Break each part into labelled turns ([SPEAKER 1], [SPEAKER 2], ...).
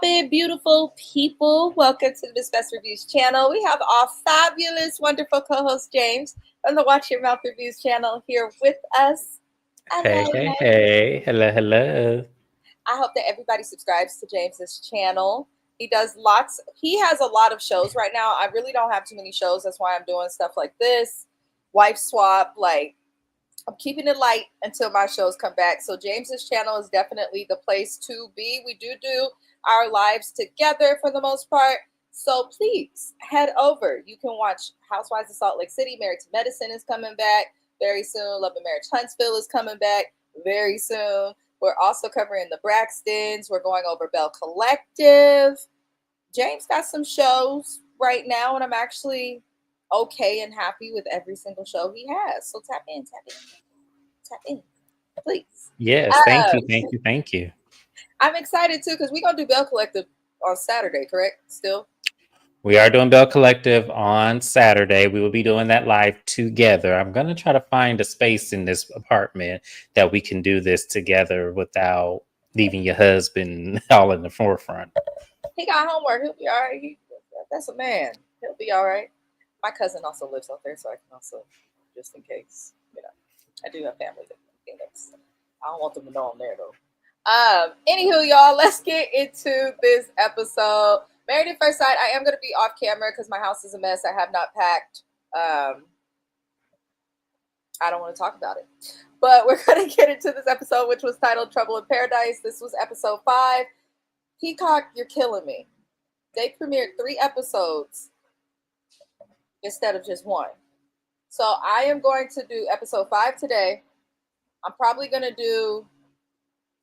[SPEAKER 1] poppin', beautiful people. Welcome to the Miss Best Reviews channel. We have our fabulous, wonderful co-host James from the Watch Your Mouth Reviews channel here with us.
[SPEAKER 2] Hey,
[SPEAKER 1] Hello,
[SPEAKER 2] hey,
[SPEAKER 1] hello.
[SPEAKER 2] hey. Hello, hello.
[SPEAKER 1] I hope that everybody subscribes to James's channel. He has a lot of shows right now. I really don't have too many shows. That's why I'm doing stuff like this. Wife swap, I'm keeping it light until my shows come back. So James's channel is definitely the place to be. We do our lives together for the most part. So please head over. You can watch Housewives of Salt Lake City. Married to Medicine is coming back very soon. Love and Marriage Huntsville is coming back very soon. We're also covering the Braxtons. We're going over Bell Collective. James got some shows right now, and I'm actually okay and happy with every single show he has. So tap in, please.
[SPEAKER 2] Yes, thank
[SPEAKER 1] Um,
[SPEAKER 2] you, thank you, thank you.
[SPEAKER 1] I'm excited too because we're gonna do Bell Collective on Saturday, correct? Still,
[SPEAKER 2] We are doing Bell Collective on Saturday. We will be doing that live together. I'm going to try to find a space in this apartment that we can do this together without leaving your husband all in the forefront.
[SPEAKER 1] he got homework. He'll be all right. That's a man. He'll be all right. My cousin also lives out there, so I can also, just in case, I do have family that in Phoenix. I don't want them to know I'm there though. Anywho, y'all, let's get into this episode. Married at First Sight. I am going to be off camera because my house is a mess. I have not packed. I don't want to talk about it. But we're going to get into this episode, which was titled Trouble in Paradise. This was episode 5. Peacock, you're killing me. They premiered 3 episodes instead of just 1. So I am going to do episode 5 today. I'm probably going to do...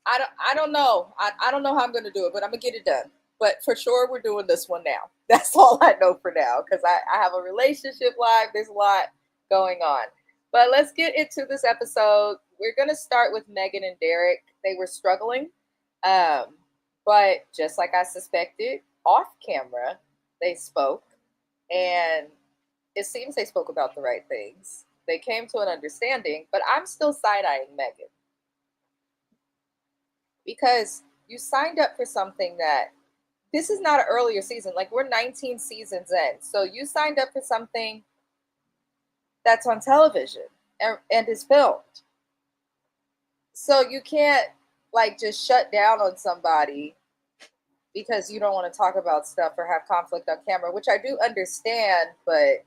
[SPEAKER 1] I don't know. I don't know how I'm going to do it, but I'm going to get it done. But for sure, we're doing this one now. That's all I know for now because I have a relationship live. There's a lot going on. But let's get into this episode. We're going to start with Megan and Derek. They were struggling. But just like I suspected, off camera, they spoke. And it seems they spoke about the right things. They came to an understanding. But I'm still side-eyeing Megan. Because you signed up for something that this is not an earlier season. Like, we're 19 seasons in. So you signed up for something that's on television and is filmed. So you can't, just shut down on somebody because you don't want to talk about stuff or have conflict on camera, which I do understand, but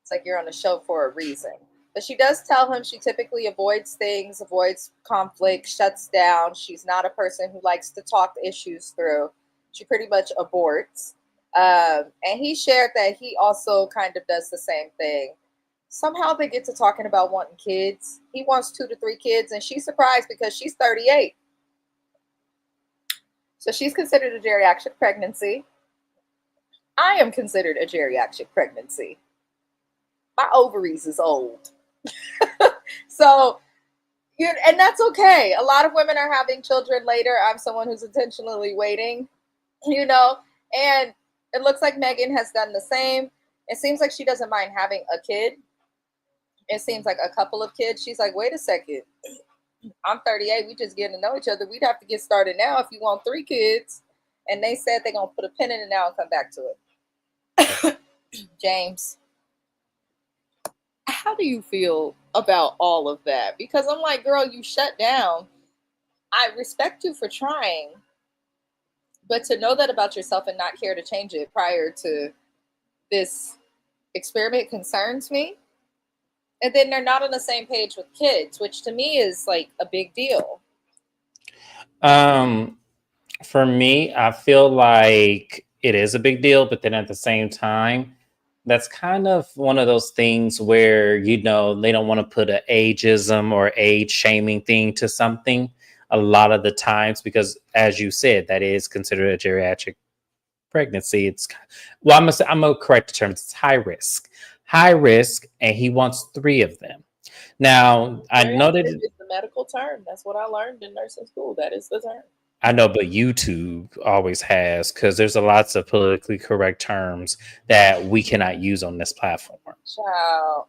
[SPEAKER 1] it's like you're on a show for a reason. But she does tell him she typically avoids things, avoids conflict, shuts down. She's not a person who likes to talk issues through. She pretty much aborts. And he shared that he also kind of does the same thing. Somehow they get to talking about wanting kids. He wants 2 to 3 kids, and she's surprised because she's 38. So she's considered a geriatric pregnancy. I am considered a geriatric pregnancy. My ovaries is old. So, and that's okay. A lot of women are having children later. I'm someone who's intentionally waiting, and it looks like Megan has done the same. It seems like she doesn't mind having a kid. It seems like a couple of kids. She's like, wait a second. I'm 38. We just getting to know each other. We'd have to get started now if you want 3 kids. And they said they're going to put a pin in it now and come back to it. James, how do you feel about all of that? Because I'm like, girl, you shut down. I respect you for trying. But to know that about yourself and not care to change it prior to this experiment concerns me. And then they're not on the same page with kids, which to me is like a big deal.
[SPEAKER 2] For me, I feel like it is a big deal, but then at the same time, that's kind of one of those things where, they don't want to put an ageism or age shaming thing to something a lot of the times, because as you said, that is considered a geriatric pregnancy. I'm gonna correct the terms. It's high risk, and he wants 3 of them. Now, I know that
[SPEAKER 1] it's the medical term. That's what I learned in nursing school. That is the term.
[SPEAKER 2] I know, but YouTube always has, because there's lots of politically correct terms that we cannot use on this platform.
[SPEAKER 1] Child.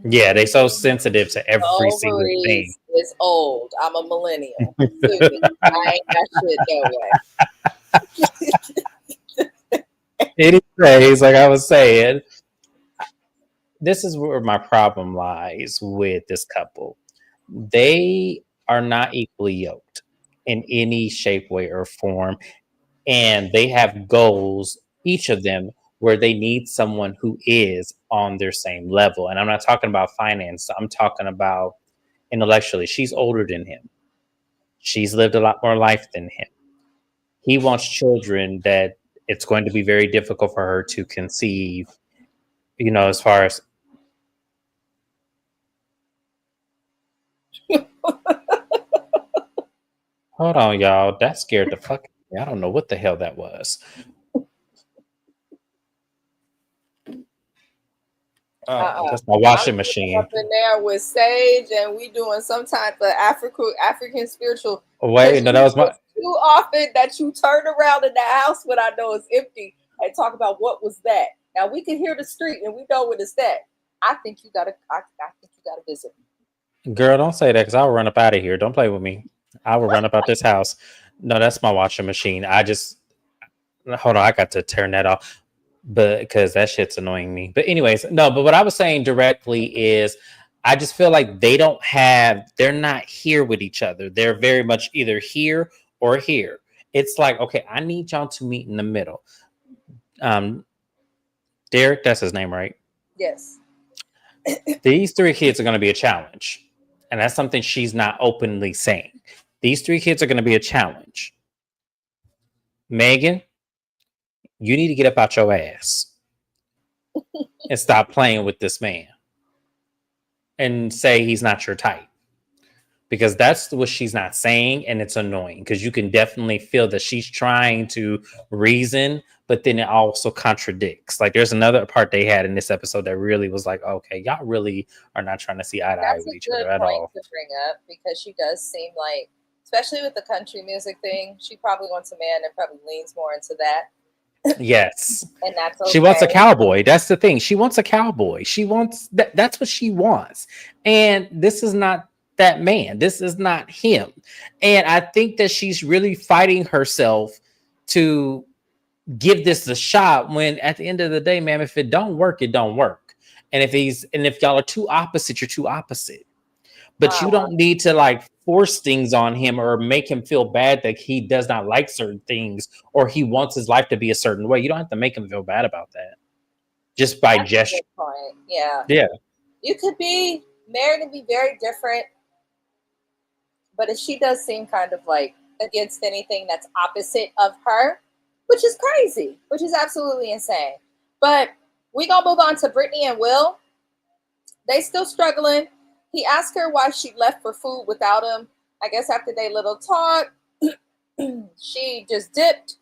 [SPEAKER 2] Yeah, they're so sensitive to every single thing.
[SPEAKER 1] Ovaries is old. I'm a millennial. I ain't got shit that way.
[SPEAKER 2] Anyways, like I was saying, this is where my problem lies with this couple. They are not equally yoked in any shape, way, or form. And they have goals, each of them, where they need someone who is on their same level. And I'm not talking about finance, I'm talking about intellectually. She's older than him, she's lived a lot more life than him. He wants children that it's going to be very difficult for her to conceive, as far as. Hold on, y'all. That scared the fuck out of me. I don't know what the hell that was. That's my
[SPEAKER 1] I'm
[SPEAKER 2] washing
[SPEAKER 1] sitting
[SPEAKER 2] machine.
[SPEAKER 1] up in there with Sage, and we doing some type of African spiritual.
[SPEAKER 2] Wait, no, that was my.
[SPEAKER 1] It's too often that you turn around in the house when I know it's empty and talk about what was that. Now we can hear the street and we know what it's that. I think you gotta. I think you gotta visit.
[SPEAKER 2] Girl, don't say that because I'll run up out of here. Don't play with me. I will run up out this house. No, that's my washing machine. I just hold on. I got to turn that off, but because that shit's annoying me. But anyways, no. But what I was saying directly is, I just feel like they're not here with each other. They're very much either here or here. It's like, okay, I need y'all to meet in the middle. Derek, that's his name, right?
[SPEAKER 1] Yes.
[SPEAKER 2] These three kids are going to be a challenge. And that's something she's not openly saying. These three kids are going to be a challenge. Megan, you need to get up out your ass and stop playing with this man and say he's not your type. Because that's what she's not saying, and it's annoying because you can definitely feel that she's trying to reason, but then it also contradicts. Like there's another part they had in this episode that really was like, okay, y'all really are not trying to see eye to eye with each other at all.
[SPEAKER 1] That's a good point to bring up because she does seem like, especially with the country music thing, she probably wants a man that probably leans more into that.
[SPEAKER 2] Yes.
[SPEAKER 1] And that's okay.
[SPEAKER 2] She wants a cowboy. That's the thing. She wants a cowboy. She wants that's what she wants. And this is not that man. This is not him. And I think that she's really fighting herself to give this a shot when at the end of the day, ma'am, if it don't work, it don't work. And if y'all are too opposite, you're too opposite. But you don't need to like force things on him or make him feel bad that he does not like certain things or he wants his life to be a certain way. You don't have to make him feel bad about that. Just by gesture.
[SPEAKER 1] Point. Yeah.
[SPEAKER 2] Yeah.
[SPEAKER 1] You could be married and be very different. But if she does seem kind of like against anything that's opposite of her, which is crazy, which is absolutely insane. But we're going to move on to Brittany and Will. They still struggling. He asked her why she left for food without him. I guess after they little talk, she just dipped.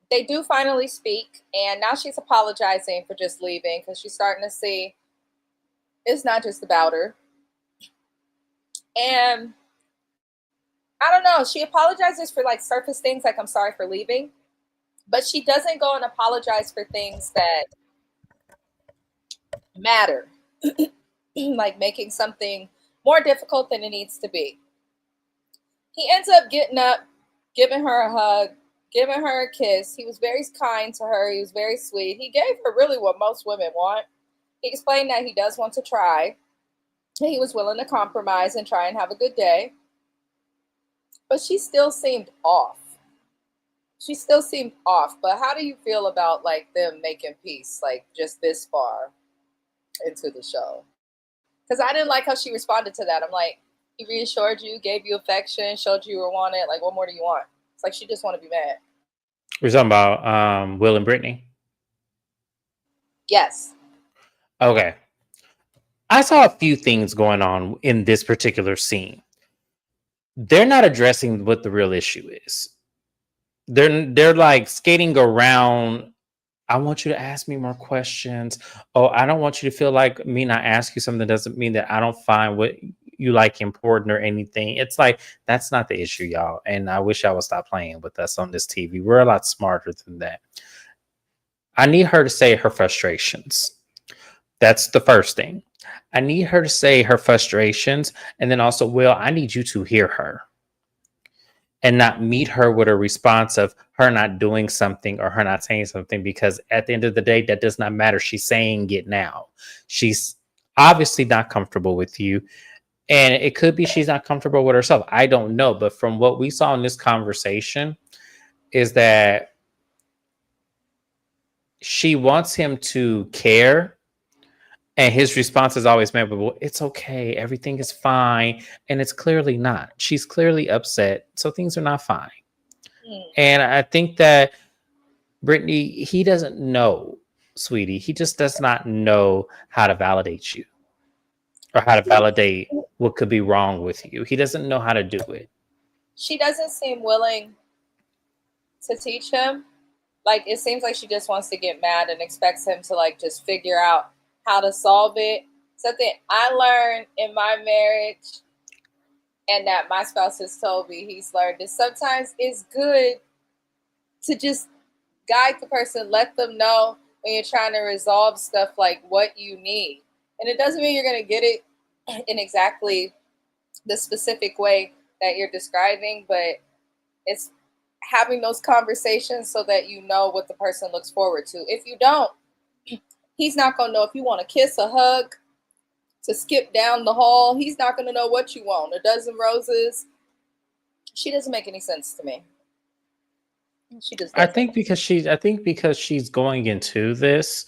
[SPEAKER 1] They do finally speak, and now she's apologizing for just leaving because she's starting to see it's not just about her. And I don't know, she apologizes for like surface things like I'm sorry for leaving, but she doesn't go and apologize for things that matter. Like making something more difficult than it needs to be. He ends up getting up, giving her a hug, giving her a kiss. He was very kind to her. He was very sweet. He gave her really what most women want. He explained that he does want to try. He was willing to compromise and try and have a good day. But she still seemed off. But how do you feel about like them making peace, like just this far into the show? Because I didn't like how she responded to that. I'm like, he reassured you, gave you affection, showed you were wanted. Like, what more do you want? It's like she just want to be mad.
[SPEAKER 2] We're talking about Will and Brittany.
[SPEAKER 1] Yes.
[SPEAKER 2] Okay. I saw a few things going on in this particular scene. They're not addressing what the real issue is. They're like skating around. I want you to ask me more questions. Oh, I don't want you to feel like me not ask you something doesn't mean that I don't find what you like important or anything. It's like, that's not the issue, y'all. And I wish I would stop playing with us on this TV. We're a lot smarter than that. I need her to say her frustrations. That's the first thing. I need her to say her frustrations. And then also, Will, I need you to hear her. and not meet her with a response of her not doing something or her not saying something, because at the end of the day, that does not matter. She's saying it now. She's obviously not comfortable with you. And it could be she's not comfortable with herself. I don't know. But from what we saw in this conversation, is that she wants him to care. And his response is always made, well, it's okay. Everything is fine. And it's clearly not. She's clearly upset. So things are not fine. And I think that Brittany, he doesn't know, sweetie. He just does not know how to validate you or how to validate what could be wrong with you. He doesn't know how to do it.
[SPEAKER 1] She doesn't seem willing to teach him. Like, it seems like she just wants to get mad and expects him to like just figure out how to solve it. Something I learned in my marriage and that my spouse has told me he's learned is sometimes it's good to just guide the person, let them know when you're trying to resolve stuff like what you need. And it doesn't mean you're going to get it in exactly the specific way that you're describing, but it's having those conversations so that you know what the person looks forward to. If you don't, he's not going to know if you want a kiss, a hug, to skip down the hall. He's not going to know what you want. A dozen roses. She doesn't make any sense to me. She just doesn't.
[SPEAKER 2] I think because she's going into this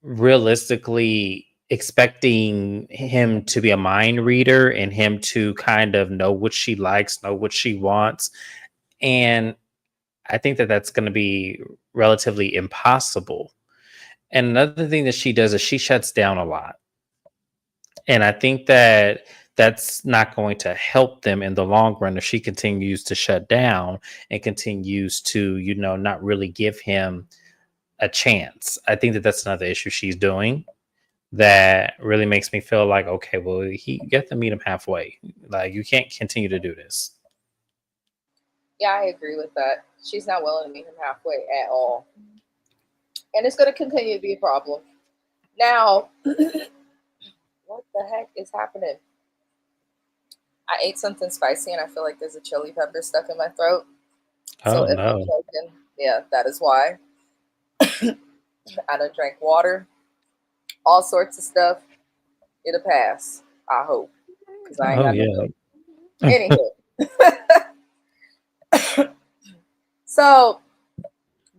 [SPEAKER 2] realistically expecting him to be a mind reader and him to kind of know what she likes, know what she wants. And I think that that's going to be relatively impossible. And another thing that she does is she shuts down a lot. And I think that that's not going to help them in the long run if she continues to shut down and continues to, not really give him a chance. I think that that's another issue she's doing that really makes me feel like, okay, well, you have to meet him halfway. Like, you can't continue to do this.
[SPEAKER 1] Yeah, I agree with that. She's not willing to meet him halfway at all. And it's going to continue to be a problem. Now, what the heck is happening? I ate something spicy and I feel like there's a chili pepper stuck in my throat. So
[SPEAKER 2] Oh,
[SPEAKER 1] if I'm
[SPEAKER 2] no.
[SPEAKER 1] choking, yeah, that is why. I done drank water, all sorts of stuff. It'll pass, I hope, because I ain't
[SPEAKER 2] Oh,
[SPEAKER 1] got no
[SPEAKER 2] yeah.
[SPEAKER 1] choke. Anywho, so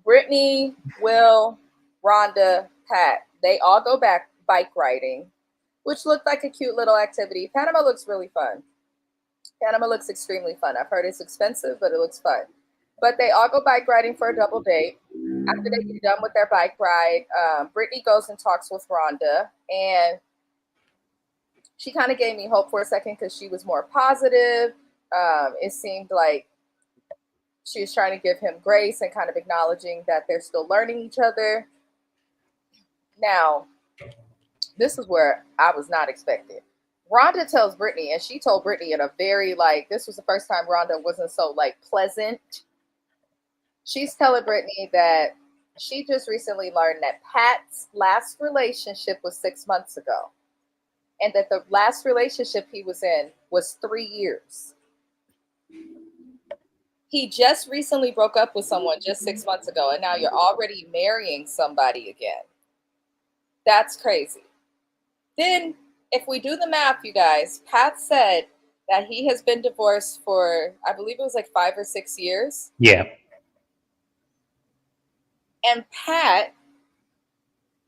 [SPEAKER 1] Brittany, Will, Rhonda, Pat, they all go back bike riding, which looked like a cute little activity. Panama looks really fun. Panama looks extremely fun. I've heard it's expensive, but it looks fun. But they all go bike riding for a double date. After they get done with their bike ride, Brittany goes and talks with Rhonda, and she kind of gave me hope for a second because she was more positive. It seemed like she was trying to give him grace and kind of acknowledging that they're still learning each other. Now, this is where I was not expecting. Rhonda tells Brittany, and she told Brittany in a very, this was the first time Rhonda wasn't so, pleasant. She's telling Brittany that she just recently learned that Pat's last relationship was 6 months ago, and that the last relationship he was in was 3 years. He just recently broke up with someone just 6 months ago, and now you're already marrying somebody again. That's crazy. Then, if we do the math, you guys, Pat said that he has been divorced for, I believe it was 5 or 6 years.
[SPEAKER 2] Yeah.
[SPEAKER 1] And Pat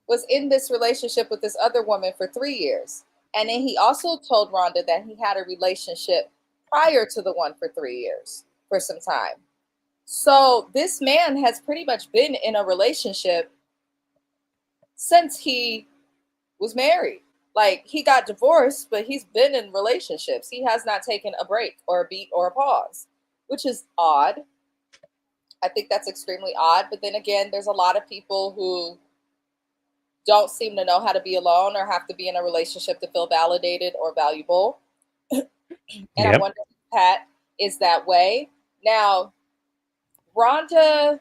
[SPEAKER 1] was in this relationship with this other woman for 3 years. And then he also told Rhonda that he had a relationship prior to the one for 3 years, for some time. So this man has pretty much been in a relationship since he was married. He got divorced, but he's been in relationships. He has not taken a break or a beat or a pause, which is odd. I think that's extremely odd. But then again, there's a lot of people who don't seem to know how to be alone or have to be in a relationship to feel validated or valuable. And yep. I wonder if Pat is that way. Now, Rhonda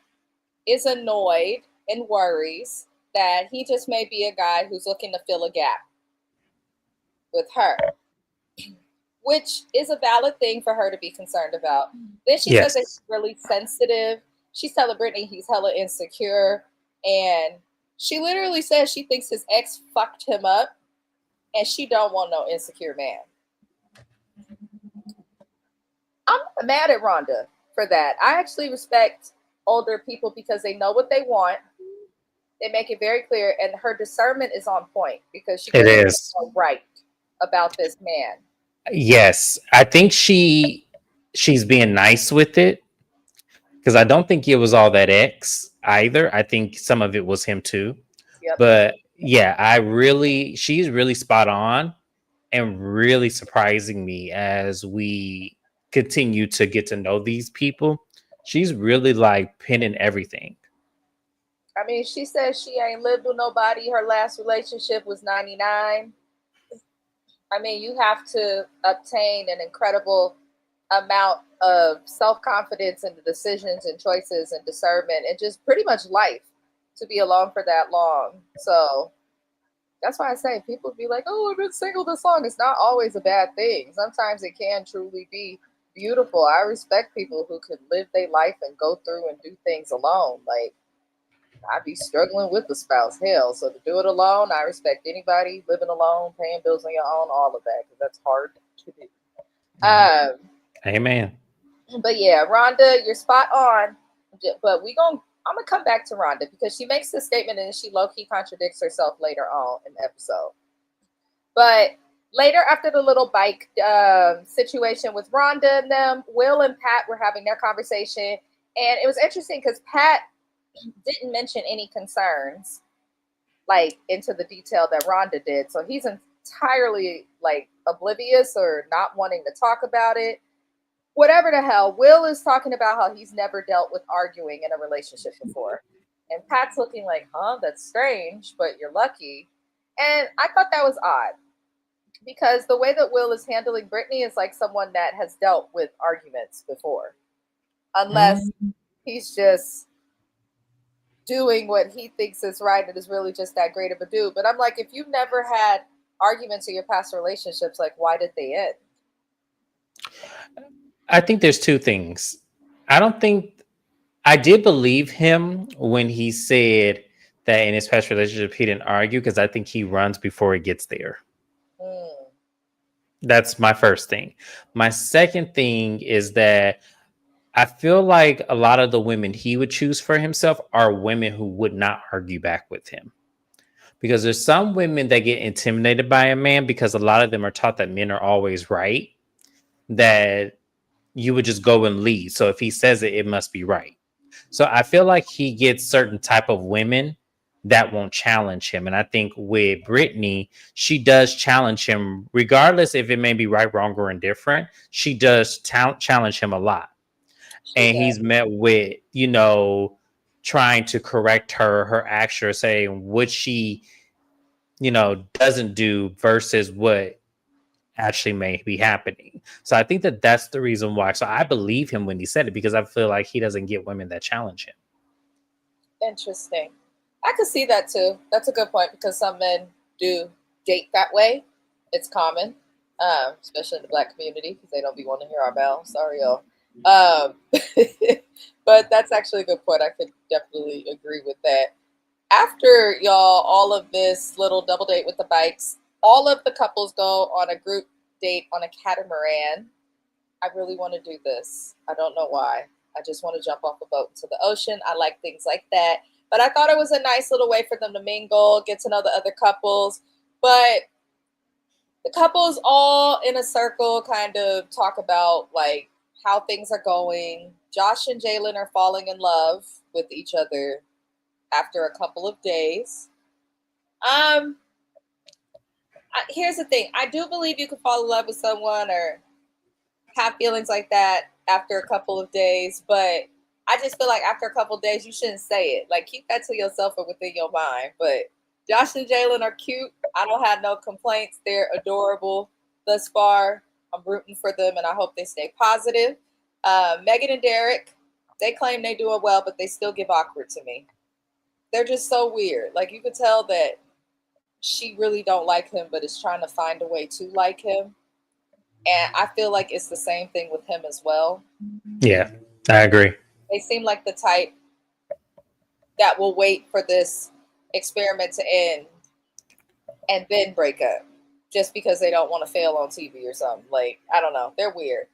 [SPEAKER 1] is annoyed and worries that he just may be a guy who's looking to fill a gap with her. which is a valid thing for her to be concerned about. Then she says that
[SPEAKER 2] Yes,
[SPEAKER 1] he's really sensitive. She's telling Brittany he's hella insecure. And she literally says she thinks his ex fucked him up and she don't want no insecure man. I'm mad at Rhonda for that. I actually respect older people because they know what they want. They make it very clear, and her discernment is on point because she
[SPEAKER 2] it
[SPEAKER 1] clearly
[SPEAKER 2] is.
[SPEAKER 1] knows right about this man.
[SPEAKER 2] Yes, I think she's being nice with it because I don't think it was all that X either. I think some of it was him too.
[SPEAKER 1] Yep.
[SPEAKER 2] But yeah, she's really spot on and really surprising me as we continue to get to know these people. She's really like pinning everything.
[SPEAKER 1] I mean, she says she ain't lived with nobody. Her last relationship was 99. I mean, you have to obtain an incredible amount of self confidence in the decisions and choices and discernment and just pretty much life to be alone for that long. So that's why I say people be like, oh, I've been single this long. It's not always a bad thing. Sometimes it can truly be beautiful. I respect people who can live their life and go through and do things alone. Like, I'd be struggling with the spouse. Hell, so to do it alone, I respect anybody living alone, paying bills on your own, all of that, because that's hard to do.
[SPEAKER 2] Amen.
[SPEAKER 1] But yeah, Rhonda, you're spot on. But I'm gonna come back to Rhonda because she makes this statement and she low key contradicts herself later on in the episode. But later, after the little bike situation with Rhonda and them, Will and Pat were having their conversation, and it was interesting because Pat didn't mention any concerns like into the detail that Rhonda did. So he's entirely like oblivious or not wanting to talk about it. Whatever the hell, Will is talking about how he's never dealt with arguing in a relationship before. And Pat's looking like, huh, that's strange, but you're lucky. And I thought that was odd because the way that Will is handling Brittany is like someone that has dealt with arguments before, unless he's just doing what he thinks is right and is really just that great of a dude. But I'm like, if you've never had arguments in your past relationships, like, why did they end?
[SPEAKER 2] I think there's two things. I don't think I did believe him when he said that in his past relationship he didn't argue because I think he runs before he gets there.
[SPEAKER 1] Mm.
[SPEAKER 2] That's my first thing. My second thing is that I feel like a lot of the women he would choose for himself are women who would not argue back with him. Because there's some women that get intimidated by a man because a lot of them are taught that men are always right, that you would just go and lead. So if he says it, it must be right. So I feel like he gets certain type of women that won't challenge him. And I think with Brittany, she does challenge him, regardless if it may be right, wrong, or indifferent. She does challenge him a lot.
[SPEAKER 1] She
[SPEAKER 2] And
[SPEAKER 1] does.
[SPEAKER 2] he's met with, trying to correct her action or saying what she, doesn't do versus what actually may be happening. So I think that that's the reason why. So I believe him when he said it because I feel like he doesn't get women that challenge him.
[SPEAKER 1] Interesting. I could see that too. That's a good point because some men do date that way. It's common, especially in the black community because they don't be wanting to hear our mouths. Sorry, y'all. Um, but that's actually a good point. I could definitely agree with that. After y'all, all of this little double date with the bikes, all of the couples go on a group date on a catamaran. I really want to do this. I don't know why. I just want to jump off a boat into the ocean. I like things like that. But I thought it was a nice little way for them to mingle, get to know the other couples. But the couples all in a circle kind of talk about like how things are going. Josh and Jalen are falling in love with each other after a couple of days. Here's the thing. I do believe you can fall in love with someone or have feelings like that after a couple of days, but I just feel like after a couple of days, you shouldn't say it. Like, keep that to yourself or within your mind. But Josh and Jalen are cute. I don't have no complaints. They're adorable thus far. I'm rooting for them, and I hope they stay positive. Megan and Derek, they claim they doing well, but they still give awkward to me. They're just so weird. Like, you could tell that she really don't like him, but is trying to find a way to like him. And I feel like it's the same thing with him as well.
[SPEAKER 2] Yeah, I agree.
[SPEAKER 1] They seem like the type that will wait for this experiment to end and then break up just because they don't want to fail on TV or something. Like, I don't know. They're weird.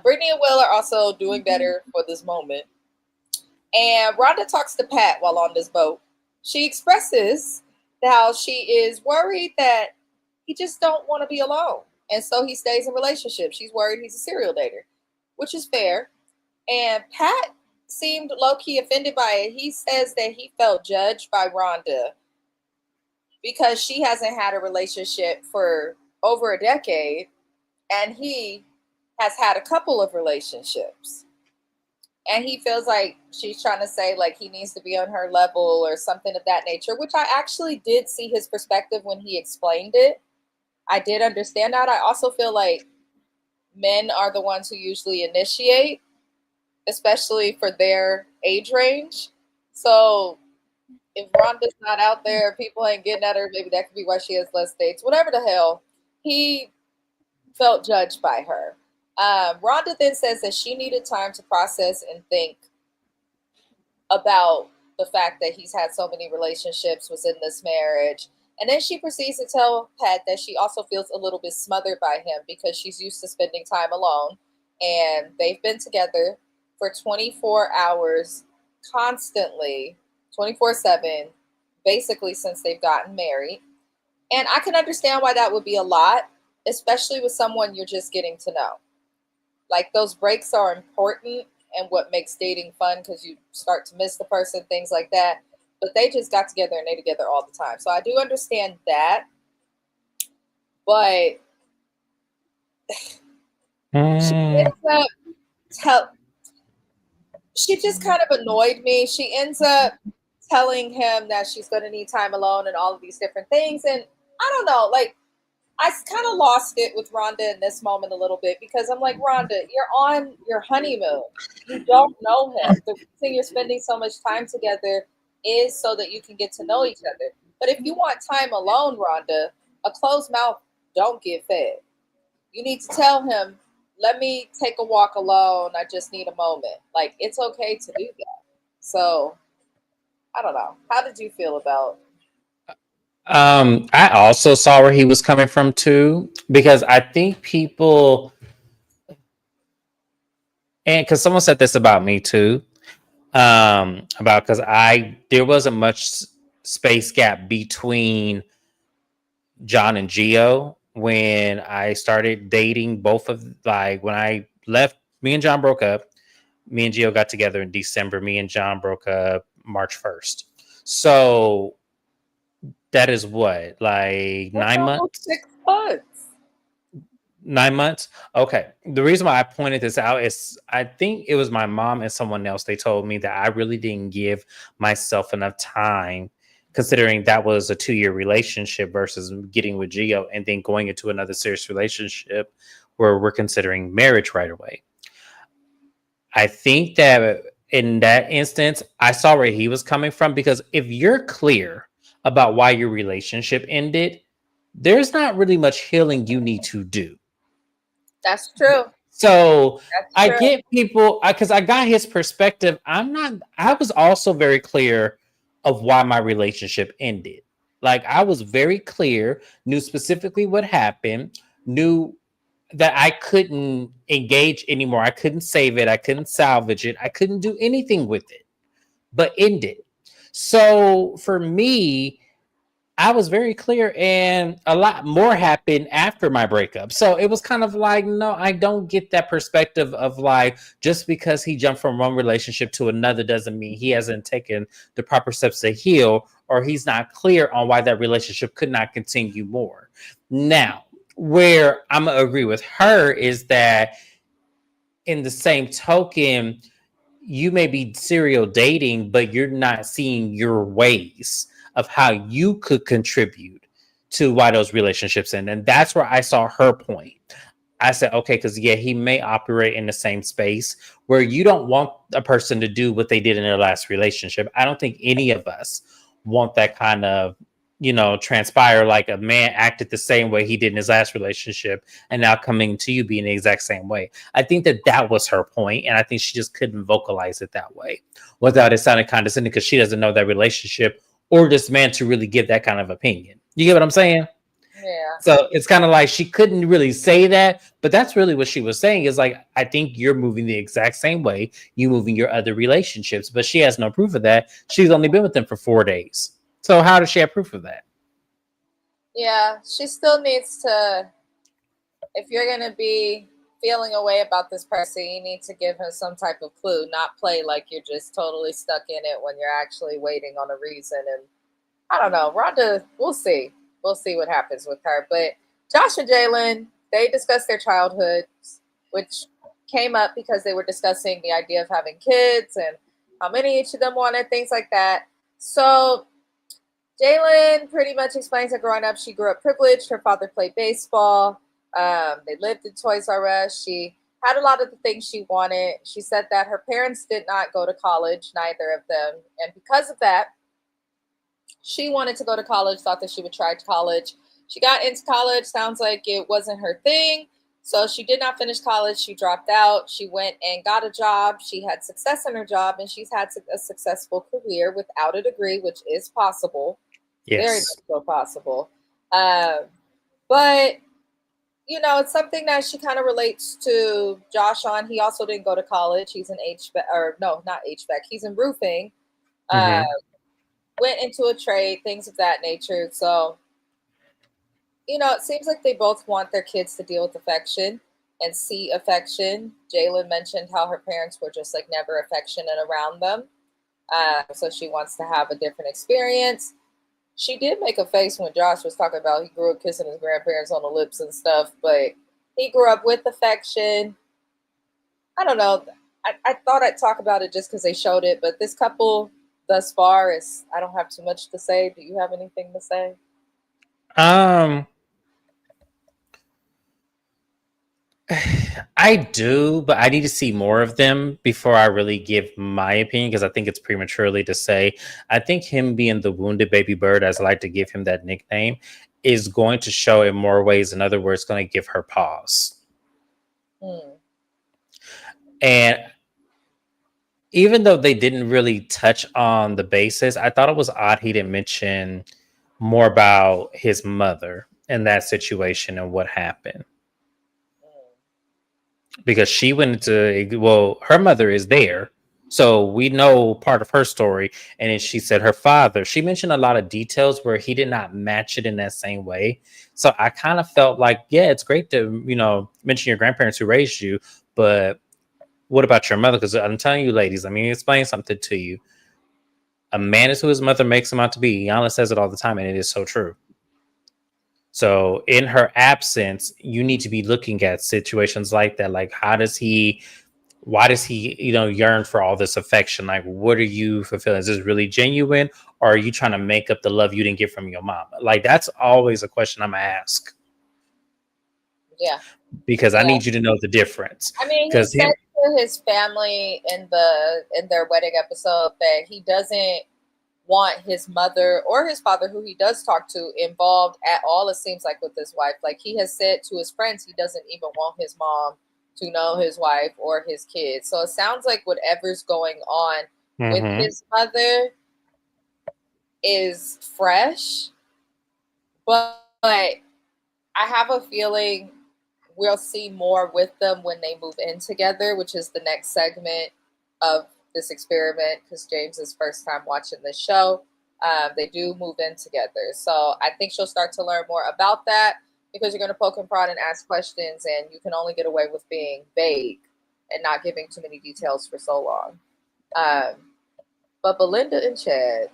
[SPEAKER 1] Brittany and Will are also doing better for this moment. And Rhonda talks to Pat while on this boat. She expresses how she is worried that he just don't want to be alone. And so he stays in relationships. She's worried he's a serial dater, which is fair. And Pat seemed low-key offended by it. He says that he felt judged by Rhonda because she hasn't had a relationship for over a decade and he has had a couple of relationships. And he feels like she's trying to say like he needs to be on her level or something of that nature, which I actually did see his perspective when he explained it. I did understand that. I also feel like men are the ones who usually initiate, especially for their age range. So if Rhonda's not out there, people ain't getting at her, maybe that could be why she has less dates. Whatever the hell, he felt judged by her. Rhonda then says that she needed time to process and think about the fact that he's had so many relationships within this marriage. And then she proceeds to tell Pat that she also feels a little bit smothered by him because she's used to spending time alone. And they've been together for 24 hours constantly, 24/7, basically since they've gotten married. And I can understand why that would be a lot, especially with someone you're just getting to know. Like those breaks are important and what makes dating fun because you start to miss the person, things like that. But they just got together and they together all the time. So I do understand that. But she
[SPEAKER 2] Mm,
[SPEAKER 1] ends up tell she just kind of annoyed me. She ends up telling him that she's gonna need time alone and all of these different things. And I don't know, like I kind of lost it with Rhonda in this moment a little bit because I'm like, Rhonda, you're on your honeymoon. You don't know him. The reason you're spending so much time together is so that you can get to know each other. But if you want time alone, Rhonda, a closed mouth don't get fed. You need to tell him, let me take a walk alone. I just need a moment. Like, it's okay to do that. So, I don't know. How did you feel about
[SPEAKER 2] I also saw where he was coming from too, because I think people, and because someone said this about me too, about because there wasn't much space gap between John and Geo when I started dating both of, like, when I left, me and John broke up. Me and Geo got together in December. Me and John broke up March 1st. So that is what, like
[SPEAKER 1] that's
[SPEAKER 2] nine
[SPEAKER 1] almost
[SPEAKER 2] months?
[SPEAKER 1] 6 months?
[SPEAKER 2] 9 months. Okay. The reason why I pointed this out is I think it was my mom and someone else. They told me that I really didn't give myself enough time, considering that was a 2-year relationship versus getting with Gio and then going into another serious relationship where we're considering marriage right away. I think that in that instance, I saw where he was coming from, because if you're clear about why your relationship ended, there's not really much healing you need to do.
[SPEAKER 1] That's true.
[SPEAKER 2] So
[SPEAKER 1] That's
[SPEAKER 2] I
[SPEAKER 1] true.
[SPEAKER 2] get people, because I got his perspective. I was also very clear of why my relationship ended. Like, I was very clear, knew specifically what happened, knew that I couldn't engage anymore. I couldn't save it. I couldn't salvage it. I couldn't do anything with it, but end it. So for me, I was very clear, and a lot more happened after my breakup. So it was kind of like, no, I don't get that perspective of like, just because he jumped from one relationship to another doesn't mean he hasn't taken the proper steps to heal, or he's not clear on why that relationship could not continue more. Now, where I'm going to agree with her is that, in the same token, you may be serial dating, but you're not seeing your ways of how you could contribute to why those relationships end. And that's where I saw her point. I said, okay, because yeah, he may operate in the same space where you don't want a person to do what they did in their last relationship. I don't think any of us want that kind of transpire like a man acted the same way he did in his last relationship and now coming to you being the exact same way. I think that was her point, and I think she just couldn't vocalize it that way without it sounding condescending because she doesn't know that relationship or this man to really give that kind of opinion. You get what I'm saying?
[SPEAKER 1] Yeah.
[SPEAKER 2] So it's kind of like she couldn't really say that, but that's really what she was saying is like, I think you're moving the exact same way you moving your other relationships, but she has no proof of that. She's only been with them for 4 days. So how does she have proof of that?
[SPEAKER 1] Yeah, she still needs to, if you're going to be feeling a way about this person, you need to give him some type of clue, not play like you're just totally stuck in it when you're actually waiting on a reason. And I don't know, Rhonda, we'll see. We'll see what happens with her. But Josh and Jalen, they discussed their childhoods, which came up because they were discussing the idea of having kids and how many each of them wanted, things like that. So Jalen pretty much explains that growing up, she grew up privileged. Her father played baseball. They lived in Toys R Us. She had a lot of the things she wanted. She said that her parents did not go to college, neither of them. And because of that, she wanted to go to college, thought that she would try college. She got into college. Sounds like it wasn't her thing. So she did not finish college. She dropped out. She went and got a job. She had success in her job, and she's had a successful career without a degree, which is possible. Very
[SPEAKER 2] Yes.
[SPEAKER 1] much so possible. But, it's something that she kind of relates to Josh on. He also didn't go to college. He's in HVAC, or no, not HVAC. He's in roofing.
[SPEAKER 2] Mm-hmm.
[SPEAKER 1] Went into a trade, things of that nature. So, it seems like they both want their kids to deal with affection and see affection. Jalen mentioned how her parents were just like never affectionate around them. So she wants to have a different experience. She did make a face when Josh was talking about he grew up kissing his grandparents on the lips and stuff, but he grew up with affection. I don't know. I thought I'd talk about it just because they showed it, but this couple thus far I don't have too much to say. Do you have anything to say?
[SPEAKER 2] Um, I do, but I need to see more of them before I really give my opinion because I think it's prematurely to say. I think him being the wounded baby bird, as I like to give him that nickname, is going to show in more ways. In other words, going to give her pause. And even though they didn't really touch on the basis, I thought it was odd he didn't mention more about his mother and that situation and what happened. Because she went into, her mother is there. So we know part of her story. And then she said her father, she mentioned a lot of details where he did not match it in that same way. So I kind of felt like, yeah, it's great to, mention your grandparents who raised you, but what about your mother? Because I'm telling you, ladies, explain something to you. A man is who his mother makes him out to be. Yana says it all the time, and it is so true. So in her absence, you need to be looking at situations like that. Like, why does he, yearn for all this affection? Like, what are you fulfilling? Is this really genuine? Or are you trying to make up the love you didn't get from your mama? Like, that's always a question I'm going to ask.
[SPEAKER 1] Yeah.
[SPEAKER 2] Because I need you to know the difference.
[SPEAKER 1] He said to his family in their wedding episode that he doesn't want his mother or his father, who he does talk to, involved at all, it seems like, with his wife. Like, he has said to his friends he doesn't even want his mom to know his wife or his kids. So it sounds like whatever's going on with his mother is fresh, but I have a feeling we'll see more with them when they move in together, which is the next segment of this experiment, because James's first time watching this show. They do move in together. So I think she'll start to learn more about that, because you're going to poke and prod and ask questions, and you can only get away with being vague and not giving too many details for so long. But Belinda and Chad.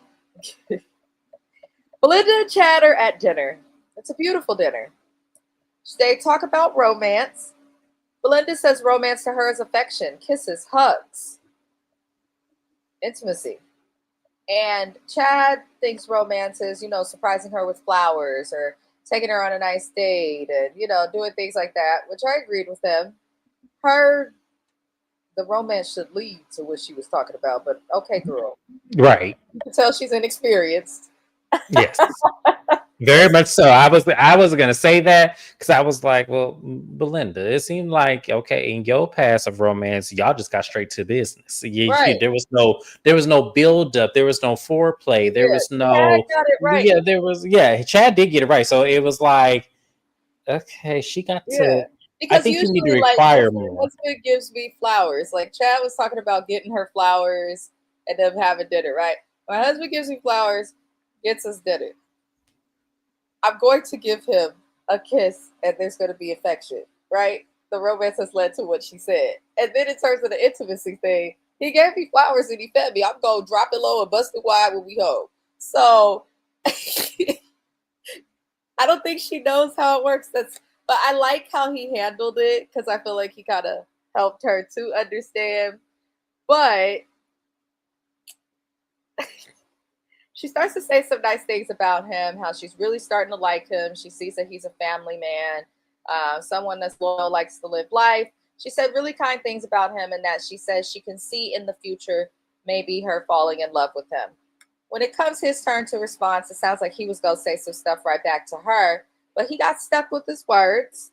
[SPEAKER 1] Belinda and Chad are at dinner. It's a beautiful dinner. They talk about romance. Belinda says romance to her is affection, kisses, hugs, intimacy. And Chad thinks romance is, surprising her with flowers or taking her on a nice date and, doing things like that, which I agreed with him. The romance should lead to what she was talking about, but okay, girl.
[SPEAKER 2] Right.
[SPEAKER 1] You can tell she's inexperienced.
[SPEAKER 2] Yes. Very much so. I was gonna say that because I was like, well, Belinda, it seemed like okay, in your past of romance, y'all just got straight to business.
[SPEAKER 1] Right.
[SPEAKER 2] There was no build up, there was no foreplay, there
[SPEAKER 1] Yeah.
[SPEAKER 2] was
[SPEAKER 1] Chad
[SPEAKER 2] no
[SPEAKER 1] got it right.
[SPEAKER 2] yeah, there was yeah. Chad did get it right, so it was like okay, she got
[SPEAKER 1] Yeah.
[SPEAKER 2] to. I
[SPEAKER 1] Because
[SPEAKER 2] think you need to
[SPEAKER 1] usually, like, if
[SPEAKER 2] require
[SPEAKER 1] my
[SPEAKER 2] more.
[SPEAKER 1] husband gives me flowers, like Chad was talking about getting her flowers and them having dinner, right? My husband gives me flowers, gets us dinner. I'm going to give him a kiss and there's going to be affection, right? The romance has led to what she said. And then in terms of the intimacy thing, he gave me flowers and he fed me. I'm going to drop it low and bust it wide when we home. So I don't think she knows how it works. But I like how he handled it because I feel like he kind of helped her to understand. But she starts to say some nice things about him, how she's really starting to like him. She sees that he's a family man, someone that's loyal, likes to live life. She said really kind things about him, and that she says she can see in the future maybe her falling in love with him. When it comes his turn to respond, it sounds like he was going to say some stuff right back to her, but he got stuck with his words.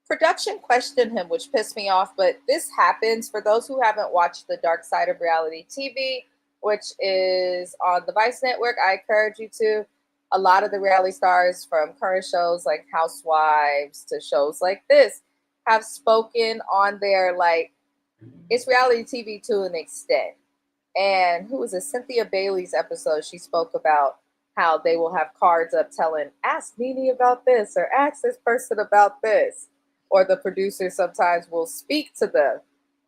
[SPEAKER 1] Production questioned him, which pissed me off, but this happens for those who haven't watched The Dark Side of Reality TV, which is on the Vice Network. I encourage you to. A lot of the reality stars from current shows like Housewives to shows like this have spoken on their, like, it's reality TV to an extent. And who was it? Cynthia Bailey's episode, she spoke about how they will have cards up telling, ask Nene about this or ask this person about this. Or the producer sometimes will speak to them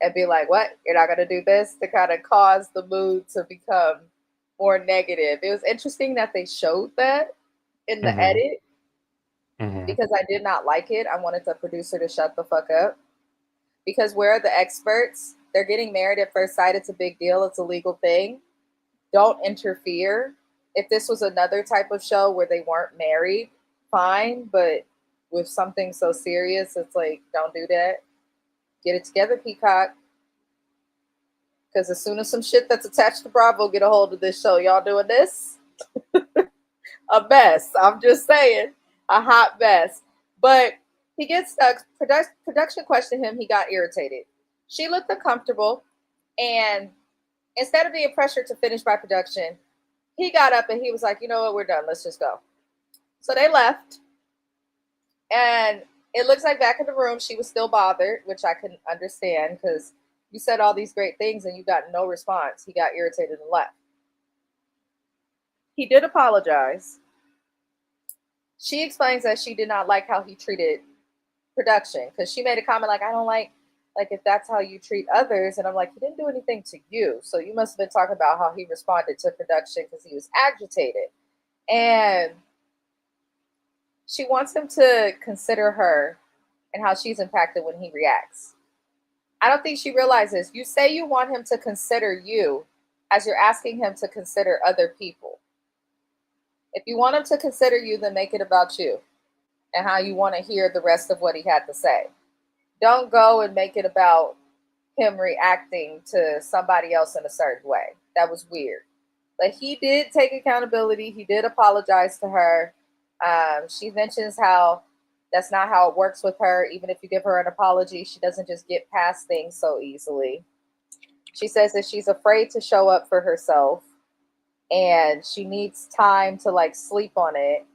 [SPEAKER 1] and be like, what? You're not going to do this? To kind of cause the mood to become more negative. It was interesting that they showed that in the
[SPEAKER 2] Mm-hmm.
[SPEAKER 1] edit
[SPEAKER 2] Mm-hmm.
[SPEAKER 1] because I did not like it. I wanted the producer to shut the fuck up because where are the experts? They're getting married at first sight. It's a big deal. It's a legal thing. Don't interfere. If this was another type of show where they weren't married, fine. But with something so serious, it's like, don't do that. Get it together, Peacock. Because as soon as some shit that's attached to Bravo get a hold of this show, y'all doing this? A mess. I'm just saying. A hot mess. But he gets stuck. Production questioned him. He got irritated. She looked uncomfortable. And instead of being pressured to finish by production, he got up and he was like, you know what, we're done. Let's just go. So they left. And it looks like back in the room, she was still bothered, which I can understand because you said all these great things and you got no response. He got irritated and left. He did apologize. She explains that she did not like how he treated production because she made a comment like, I don't like if that's how you treat others. And I'm like, he didn't do anything to you. So you must have been talking about how he responded to production because he was agitated. And she wants him to consider her and how she's impacted when he reacts. I don't think she realizes you say you want him to consider you as you're asking him to consider other people. If you want him to consider you, then make it about you and how you want to hear the rest of what he had to say. Don't go and make it about him reacting to somebody else in a certain way. That was weird. But he did take accountability. He did apologize to her. She mentions how that's not how it works with her. Even if you give her an apology, she doesn't just get past things so easily. She says that she's afraid to show up for herself and she needs time to like sleep on it,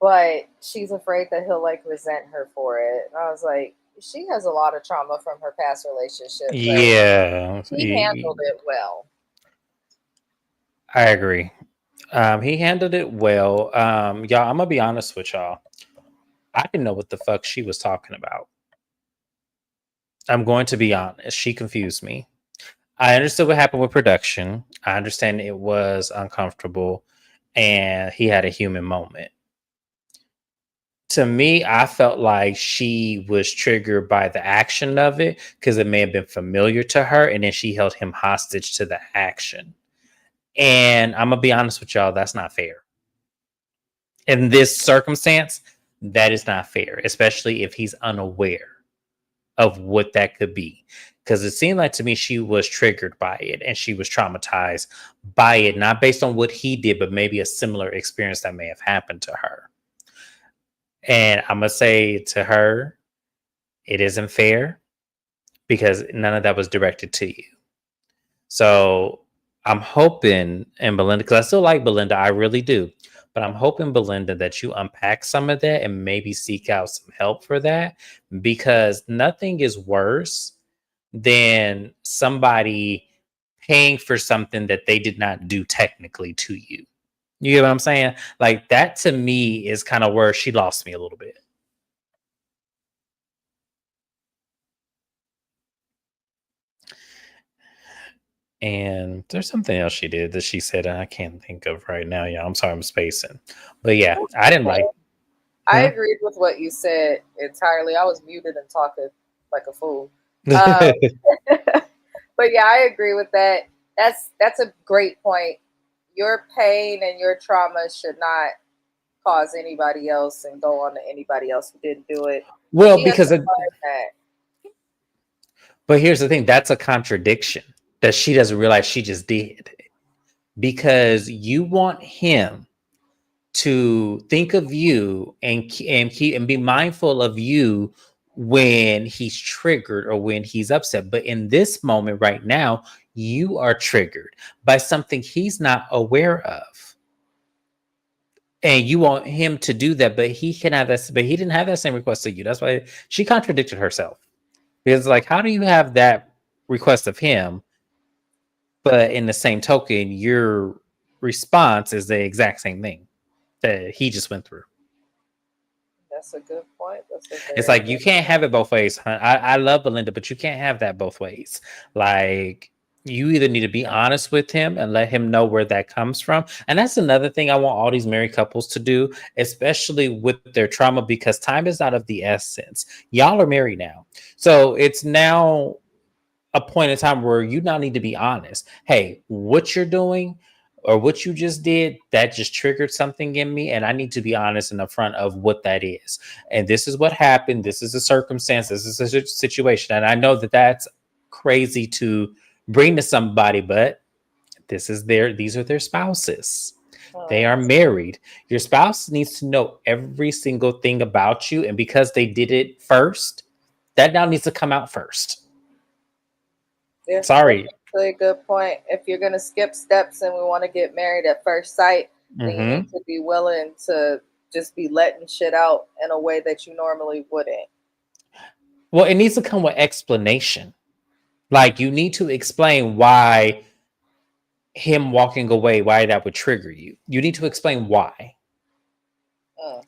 [SPEAKER 1] but she's afraid that he'll like resent her for it. And I was like, she has a lot of trauma from her past relationship, but
[SPEAKER 2] Yeah,
[SPEAKER 1] he handled it well.
[SPEAKER 2] I agree. He handled it well. Y'all, I'm gonna be honest with y'all. I didn't know what the fuck she was talking about. I'm going to be honest. She confused me. I understood what happened with production. I understand it was uncomfortable and he had a human moment. To me, I felt like she was triggered by the action of it because it may have been familiar to her, and then she held him hostage to the action. And I'm gonna be honest with y'all, that's not fair. In this circumstance, that is not fair, especially if he's unaware of what that could be. Because it seemed like to me she was triggered by it and she was traumatized by it, not based on what he did, but maybe a similar experience that may have happened to her. And I'm going to say to her, it isn't fair because none of that was directed to you. So I'm hoping, and Belinda, because I still like Belinda, I really do. But I'm hoping, Belinda, that you unpack some of that and maybe seek out some help for that, because nothing is worse than somebody paying for something that they did not do technically to you. You get what I'm saying? Like that to me is kind of where she lost me a little bit. And there's something else she did that she said, and I can't think of right now. Yeah, I'm sorry, I'm spacing. But yeah, I didn't like.
[SPEAKER 1] I
[SPEAKER 2] Huh?
[SPEAKER 1] agreed with what you said entirely. I was muted and talking like a fool. Um, but yeah, I agree with that. That's a great point. Your pain and your trauma should not cause anybody else and go on to anybody else who didn't do it.
[SPEAKER 2] Well,
[SPEAKER 1] She has
[SPEAKER 2] because
[SPEAKER 1] to learn that.
[SPEAKER 2] but here's the thing, that's a contradiction that she doesn't realize she just did. Because you want him to think of you and be mindful of you when he's triggered or when he's upset. But in this moment right now, you are triggered by something he's not aware of. And you want him to do that, but he can have that, but he didn't have that same request to you. That's why she contradicted herself. Because like, how do you have that request of him, but in the same token, your response is the exact same thing that he just went through?
[SPEAKER 1] That's a good point. That's a
[SPEAKER 2] It's
[SPEAKER 1] very
[SPEAKER 2] like
[SPEAKER 1] good
[SPEAKER 2] you can't
[SPEAKER 1] point.
[SPEAKER 2] have it both ways. Huh? I love Belinda, but you can't have that both ways. Like you either need to be honest with him and let him know where that comes from. And that's another thing I want all these married couples to do, especially with their trauma, because time is not of the essence. Y'all are married now. So it's now a point in time where you now need to be honest. Hey, what you're doing or what you just did, that just triggered something in me. And I need to be honest and upfront of what that is. And this is what happened. This is a circumstance. This is a situation. And I know that that's crazy to bring to somebody, but these are their spouses. They are married. Your spouse needs to know every single thing about you. And because they did it first, that now needs to come out first.
[SPEAKER 1] Yeah, that's
[SPEAKER 2] Sorry.
[SPEAKER 1] actually a good point. If you're gonna skip steps and we want to get married at first sight, then you need
[SPEAKER 2] Mm-hmm.
[SPEAKER 1] to be willing to just be letting shit out in a way that you normally wouldn't.
[SPEAKER 2] Well, it needs to come with explanation. Like you need to explain why him walking away, why that would trigger you. You need to explain why.
[SPEAKER 1] Mm.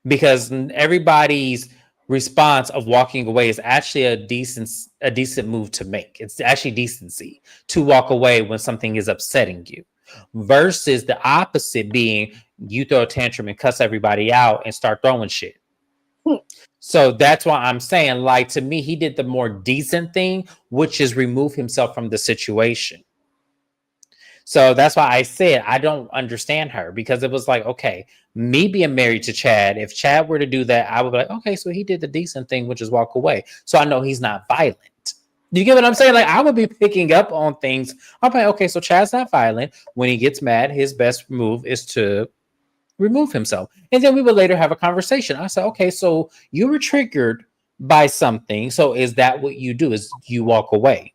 [SPEAKER 2] Because everybody's response of walking away is actually a decent move to make. It's actually decency to walk away when something is upsetting you, versus the opposite being you throw a tantrum and cuss everybody out and start throwing shit. So that's why I'm saying, like, to me, he did the more decent thing, which is remove himself from the situation. So that's why I said I don't understand her, because it was like, okay, me being married to Chad, if Chad were to do that, I would be like, okay, so he did the decent thing, which is walk away. So I know he's not violent. Do you get what I'm saying? Like, I would be picking up on things. I'm like, okay, so Chad's not violent. When he gets mad, his best move is to remove himself. And then we would later have a conversation. I said, okay, so you were triggered by something. So is that what you do? Is you walk away?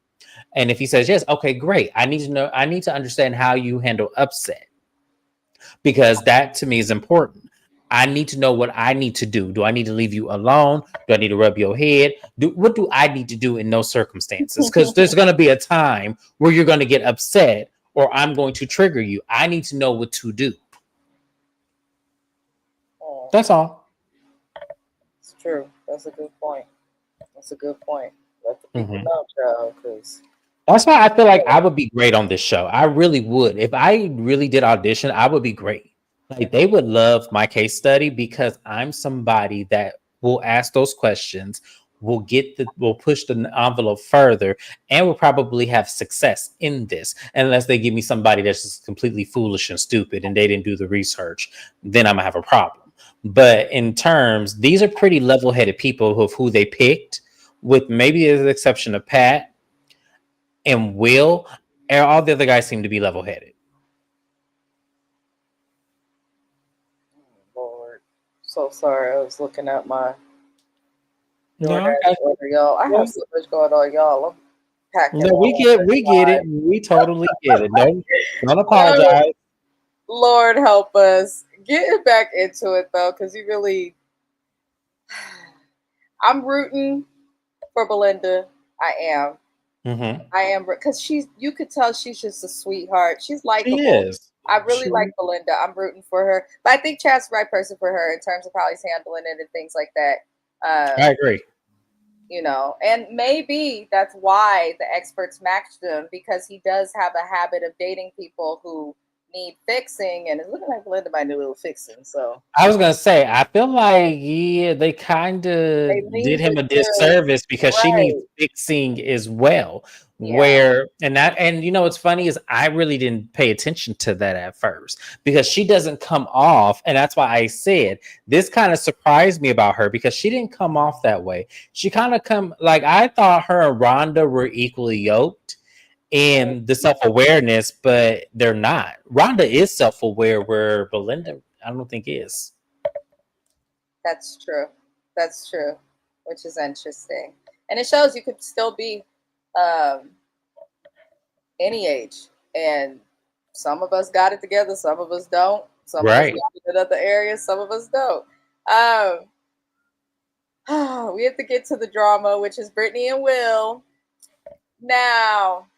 [SPEAKER 2] And if he says yes, okay, great. I need to know, I need to understand how you handle upset, because that to me is important. I need to know what I need to do. Do I need to leave you alone? Do I need to rub your head? What do I need to do in those circumstances? Because there's going to be a time where you're going to get upset or I'm going to trigger you. I need to know what to do.
[SPEAKER 1] Mm.
[SPEAKER 2] That's all.
[SPEAKER 1] It's true. That's a good point. That's a good point. Let the people
[SPEAKER 2] Mhm.
[SPEAKER 1] know, Joe, because
[SPEAKER 2] That's why I feel like I would be great on this show. I really would. If I really did audition, I would be great. Like they would love my case study because I'm somebody that will ask those questions, will push the envelope further, and will probably have success in this. Unless they give me somebody that's just completely foolish and stupid and they didn't do the research, then I'm gonna have a problem. But in terms, these are pretty level-headed people of who they picked, with maybe the exception of Pat and Will, and all the other guys seem to be level headed.
[SPEAKER 1] Lord, so sorry. I was looking at my
[SPEAKER 2] No,
[SPEAKER 1] DoorDash order, y'all. I have so much going on, y'all. I'm packing.
[SPEAKER 2] no, we get it. We totally get it. No, don't apologize.
[SPEAKER 1] Lord help us. Getting back into it though, because you really, I'm rooting for Belinda. I am.
[SPEAKER 2] Mm-hmm.
[SPEAKER 1] I am because you could tell she's just a sweetheart. She's
[SPEAKER 2] She
[SPEAKER 1] likable.
[SPEAKER 2] is.
[SPEAKER 1] I really like Belinda. I'm rooting for her. But I think Chad's the right person for her in terms of how he's handling it and things like that.
[SPEAKER 2] I agree.
[SPEAKER 1] And maybe that's why the experts matched him, because he does have a habit of dating people who need fixing, and it's looking like Belinda might need a little fixing. So
[SPEAKER 2] I was gonna say, I feel like they kind of
[SPEAKER 1] they
[SPEAKER 2] did
[SPEAKER 1] leaned
[SPEAKER 2] him a
[SPEAKER 1] into
[SPEAKER 2] disservice because she needs
[SPEAKER 1] right.
[SPEAKER 2] fixing as well.
[SPEAKER 1] Yeah.
[SPEAKER 2] What's funny is I really didn't pay attention to that at first because she doesn't come off, and that's why I said this kind of surprised me about her because she didn't come off that way. She kind of come like I thought her and Rhonda were equally yoked in the self-awareness, but they're not. Rhonda is self-aware where Belinda I don't think is.
[SPEAKER 1] That's true. That's true, which is interesting. And it shows you could still be um, any age. And some of us got it together, some of us don't. Some of us
[SPEAKER 2] Right.
[SPEAKER 1] got it in other areas, some of us don't. We have to get to the drama, which is Brittany and Will. Now,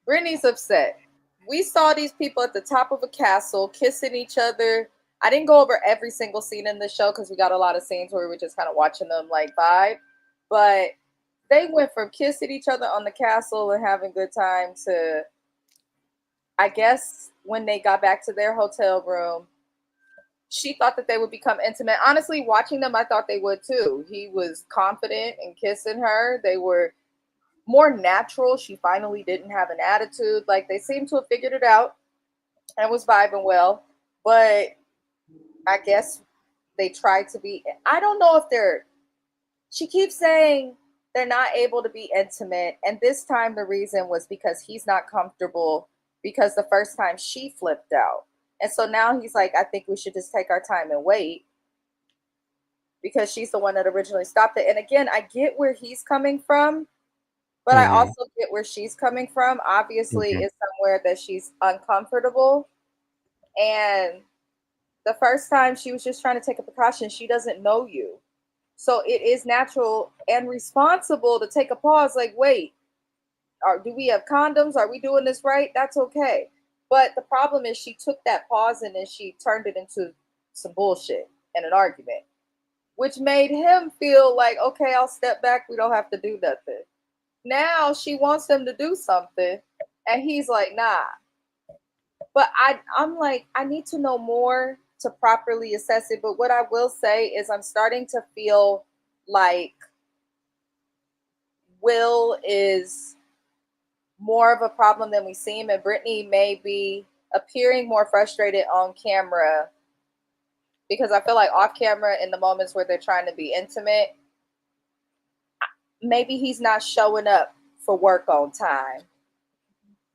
[SPEAKER 1] Brittany's upset. We saw these people at the top of a castle kissing each other. I didn't go over every single scene in the show because we got a lot of scenes where we were just kind of watching them like vibe. But they went from kissing each other on the castle and having good time to, I guess, when they got back to their hotel room, she thought that they would become intimate. Honestly, watching them, I thought they would too. He was confident in kissing her. They were more natural. She finally didn't have an attitude. Like they seemed to have figured it out and was vibing well. But I guess they tried to be. I don't know if they're. She keeps saying they're not able to be intimate. And this time the reason was because he's not comfortable because the first time she flipped out. And so now he's like, I think we should just take our time and wait because she's the one that originally stopped it. And again, I get where he's coming from, but I also get where she's coming from. Obviously, it's somewhere that she's uncomfortable. And the first time she was just trying to take a precaution. She doesn't know you. So it is natural and responsible to take a pause like, wait, do we have condoms? Are we doing this right? That's okay. But the problem is she took that pause and then she turned it into some bullshit and an argument, which made him feel like, okay, I'll step back. We don't have to do nothing. Now she wants him to do something, and he's like, nah. But I'm like, I need to know more to properly assess it. But what I will say is I'm starting to feel like Will is more of a problem than we seem, and Brittany may be appearing more frustrated on camera because I feel like off camera in the moments where they're trying to be intimate, maybe he's not showing up for work on time.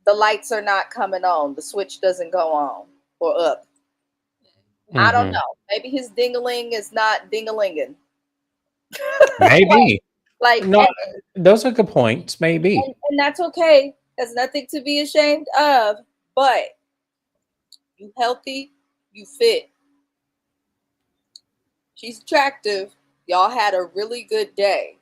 [SPEAKER 1] The lights are not coming on. The switch doesn't go on or up. I don't know. Maybe his ding-a-ling is not ding-a-linging.
[SPEAKER 2] Maybe.
[SPEAKER 1] like
[SPEAKER 2] No, those are good points. Maybe.
[SPEAKER 1] And that's okay. There's nothing to be ashamed of. But you healthy, you fit. She's attractive. Y'all had a really good day.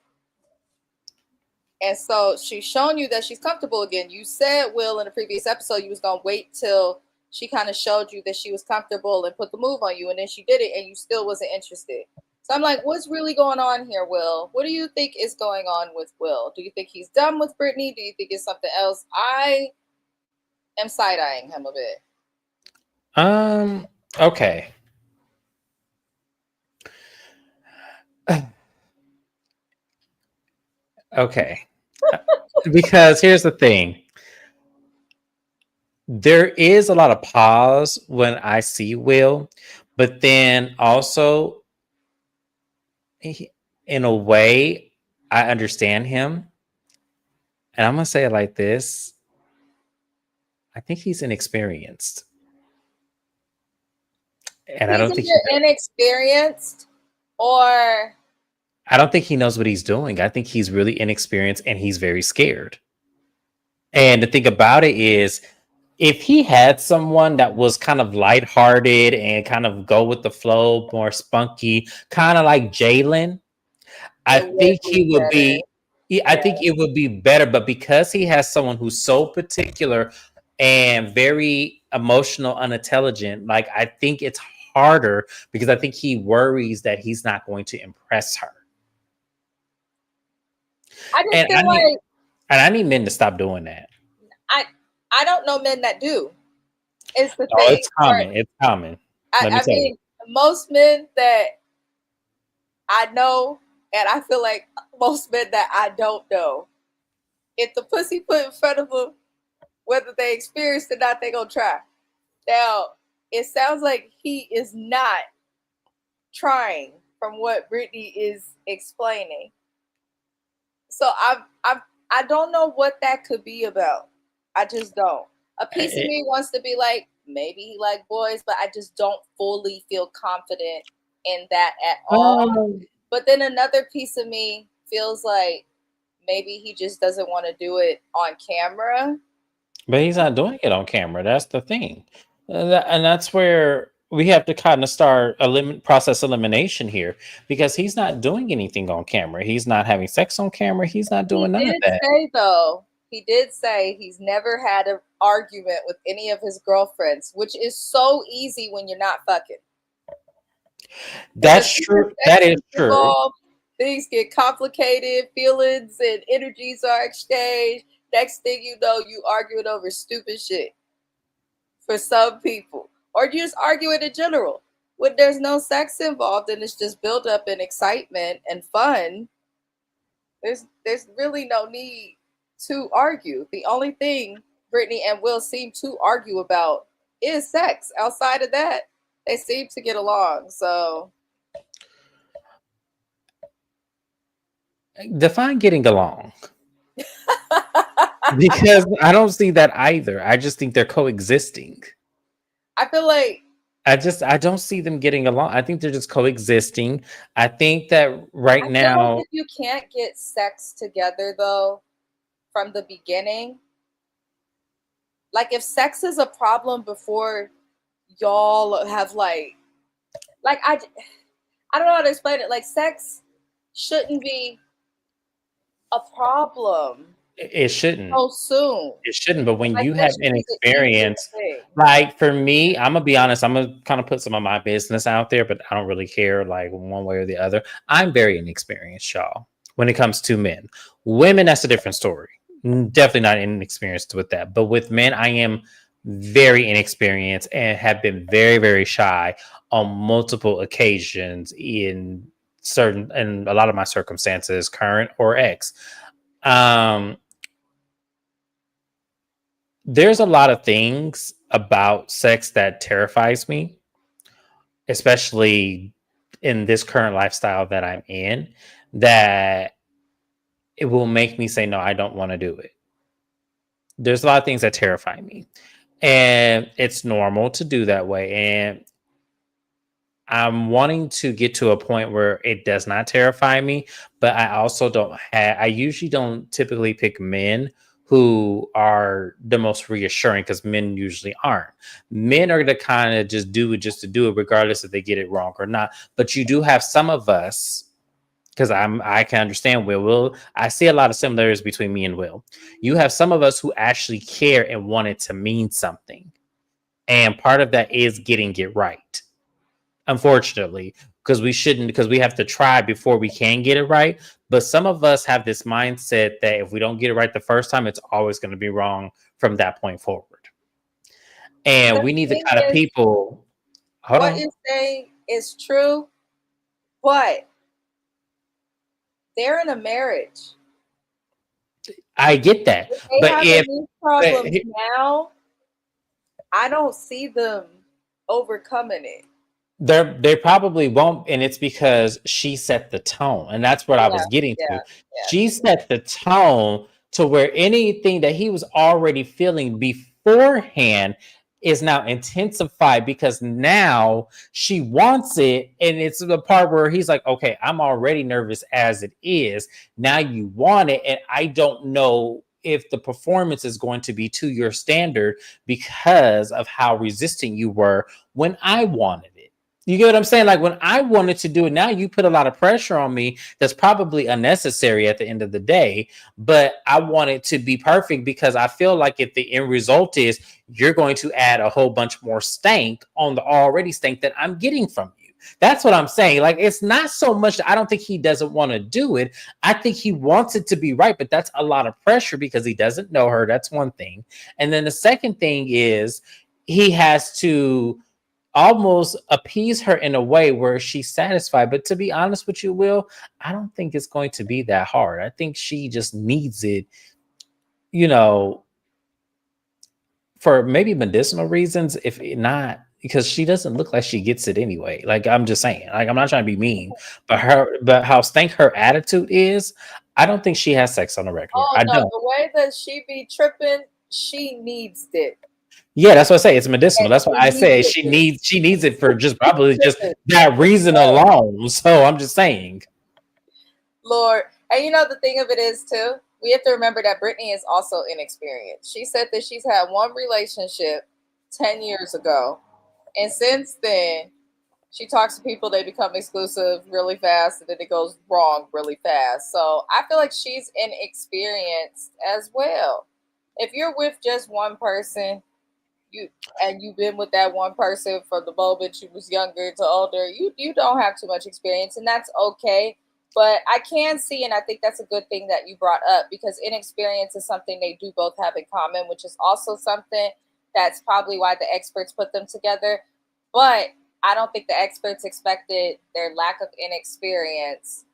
[SPEAKER 1] And so she's shown you that she's comfortable again. You said, Will, in the previous episode, you was going to wait till she kind of showed you that she was comfortable and put the move on you. And then she did it and you still wasn't interested. So I'm like, what's really going on here, Will? What do you think is going on with Will? Do you think he's done with Brittany? Do you think it's something else? I am side-eyeing him a bit.
[SPEAKER 2] Okay. Okay. Because here's the thing. There is a lot of pause when I see Will, but then also in a way, I understand him. And I'm going to say it like this. I think he's inexperienced. And I
[SPEAKER 1] He's
[SPEAKER 2] don't think he
[SPEAKER 1] either inexperienced or
[SPEAKER 2] I don't think he knows what he's doing. I think he's really inexperienced and he's very scared. And the thing about it is, if he had someone that was kind of lighthearted and kind of go with the flow, more spunky, kind of like Jalen, I
[SPEAKER 1] it would
[SPEAKER 2] think
[SPEAKER 1] be
[SPEAKER 2] he would
[SPEAKER 1] better.
[SPEAKER 2] be. I think it would be better. But because he has someone who's so particular and very emotional, unintelligent, like I think it's harder because I think he worries that he's not going to impress her.
[SPEAKER 1] I just
[SPEAKER 2] And
[SPEAKER 1] feel like
[SPEAKER 2] I need men to stop doing that.
[SPEAKER 1] I I don't know men that do. It's the
[SPEAKER 2] Oh,
[SPEAKER 1] thing.
[SPEAKER 2] it's
[SPEAKER 1] Or
[SPEAKER 2] common. It's common. Let me
[SPEAKER 1] I
[SPEAKER 2] tell you.
[SPEAKER 1] mean, most men that I know, and I feel like most men that I don't know, if the pussy put in front of them, whether they experienced it or not, they gonna try. Now, it sounds like he is not trying from what Brittany is explaining. So I don't know what that could be about. I just don't. A piece of
[SPEAKER 2] Eh,
[SPEAKER 1] me wants to be like, maybe he like boys, but I just don't fully feel confident in that at all.
[SPEAKER 2] um,
[SPEAKER 1] But then another piece of me feels like maybe he just doesn't want to do it on camera.
[SPEAKER 2] but he's not doing it on camera. That's the thing, and that's where we have to kind of start process elimination here because he's not doing anything on camera. He's not having sex on camera. He's not doing
[SPEAKER 1] He
[SPEAKER 2] none of
[SPEAKER 1] did
[SPEAKER 2] that.
[SPEAKER 1] say though, he did say he's never had an argument with any of his girlfriends, which is so easy when you're not fucking. Because
[SPEAKER 2] That's
[SPEAKER 1] when
[SPEAKER 2] true.
[SPEAKER 1] sex
[SPEAKER 2] That is
[SPEAKER 1] is
[SPEAKER 2] true.
[SPEAKER 1] involved, things get complicated, feelings and energies are exchanged. Next thing you know, you arguing over stupid shit for some people. Or you just arguing in general. When there's no sex involved and it's just build up and excitement and fun, there's really no need to argue. The only thing Brittany and Will seem to argue about is sex. Outside of that, they seem to get along. So
[SPEAKER 2] Define getting along because I don't see that either. I just think they're coexisting.
[SPEAKER 1] I feel like
[SPEAKER 2] I don't see them getting along. I think they're just coexisting. I think that right
[SPEAKER 1] I feel like
[SPEAKER 2] now
[SPEAKER 1] if you can't get sex together though from the beginning, like if sex is a problem before y'all have like I don't know how to explain it. Like sex shouldn't be a problem
[SPEAKER 2] it shouldn't.
[SPEAKER 1] so soon.
[SPEAKER 2] It shouldn't, but when
[SPEAKER 1] Like
[SPEAKER 2] you
[SPEAKER 1] that
[SPEAKER 2] have
[SPEAKER 1] should
[SPEAKER 2] an
[SPEAKER 1] be the easiest
[SPEAKER 2] experience,
[SPEAKER 1] thing.
[SPEAKER 2] like for me, I'm gonna be honest, I'm gonna kind of put some of my business out there, but I don't really care like one way or the other. I'm very inexperienced, y'all, when it comes to men. Women, that's a different story. Definitely not inexperienced with that. But with men, I am very inexperienced and have been very, very shy on multiple occasions in a lot of my circumstances, current or ex. Um, there's a lot of things about sex that terrifies me, especially in this current lifestyle that I'm in, that it will make me say, no, I don't want to do it. There's a lot of things that terrify me. And it's normal to do that way. And I'm wanting to get to a point where it does not terrify me, but I also don't have, I usually don't typically pick men who are the most reassuring because men usually aren't. Men are the kind of just do it just to do it, regardless if they get it wrong or not. But you do have some of us, because I can understand Will. I see a lot of similarities between me and Will. You have some of us who actually care and want it to mean something. And part of that is getting it right, unfortunately, because we have to try before we can get it right. But some of us have this mindset that if we don't get it right the first time, it's always going to be wrong from that point forward.
[SPEAKER 1] The
[SPEAKER 2] And we need the
[SPEAKER 1] thing
[SPEAKER 2] kind of
[SPEAKER 1] is,
[SPEAKER 2] people. Hold
[SPEAKER 1] what
[SPEAKER 2] on.
[SPEAKER 1] you're saying is true, but they're in a marriage.
[SPEAKER 2] I get that.
[SPEAKER 1] If they
[SPEAKER 2] But
[SPEAKER 1] having
[SPEAKER 2] if
[SPEAKER 1] these
[SPEAKER 2] but
[SPEAKER 1] problems now, I don't see them overcoming it.
[SPEAKER 2] They probably won't, and it's because she set the tone, and that's what I
[SPEAKER 1] Yeah,
[SPEAKER 2] was getting
[SPEAKER 1] yeah,
[SPEAKER 2] to.
[SPEAKER 1] yeah.
[SPEAKER 2] She set the tone to where anything that he was already feeling beforehand is now intensified because now she wants it, and it's the part where he's like, "Okay, I'm already nervous as it is. Now you want it, and I don't know." If the performance is going to be to your standard because of how resistant you were when I wanted it. You get what I'm saying? Like when I wanted to do it, now you put a lot of pressure on me that's probably unnecessary at the end of the day. But I want it to be perfect because I feel like if the end result is you're going to add a whole bunch more stank on the already stank that I'm getting from you. That's what I'm saying. Like it's not so much that I don't think he doesn't want to do it. I think he wants it to be right, but that's a lot of pressure because he doesn't know her. That's one thing. And then the second thing is he has to almost appease her in a way where she's satisfied. But to be honest with you, Will, I don't think it's going to be that hard. I think she just needs it, you know, for maybe medicinal reasons, if not, because she doesn't look like she gets it anyway. Like I'm just saying, like I'm not trying to be mean, but how stank her attitude is, I don't think she has sex on the regular.
[SPEAKER 1] Oh
[SPEAKER 2] I
[SPEAKER 1] no,
[SPEAKER 2] don't.
[SPEAKER 1] the way that she be tripping, she needs it.
[SPEAKER 2] Yeah, that's what I say. It's medicinal.
[SPEAKER 1] And
[SPEAKER 2] That's why
[SPEAKER 1] she
[SPEAKER 2] I
[SPEAKER 1] needs
[SPEAKER 2] say
[SPEAKER 1] it, bitch.
[SPEAKER 2] she needs it for just
[SPEAKER 1] She be
[SPEAKER 2] probably just
[SPEAKER 1] tripping.
[SPEAKER 2] that reason alone. So I'm just saying.
[SPEAKER 1] Lord. And you know the thing of it is too, we have to remember that Brittany is also inexperienced. She said that she's had one relationship 10 years ago. And since then, she talks to people, they become exclusive really fast, and then it goes wrong really fast. So I feel like she's inexperienced as well. If you're with just one person, you and you've been with that one person from the moment you was younger to older, you don't have too much experience, and that's okay. But I can see, and I think that's a good thing that you brought up because inexperience is something they do both have in common, which is also something that's probably why the experts put them together. But I don't think the experts expected their lack of inexperience,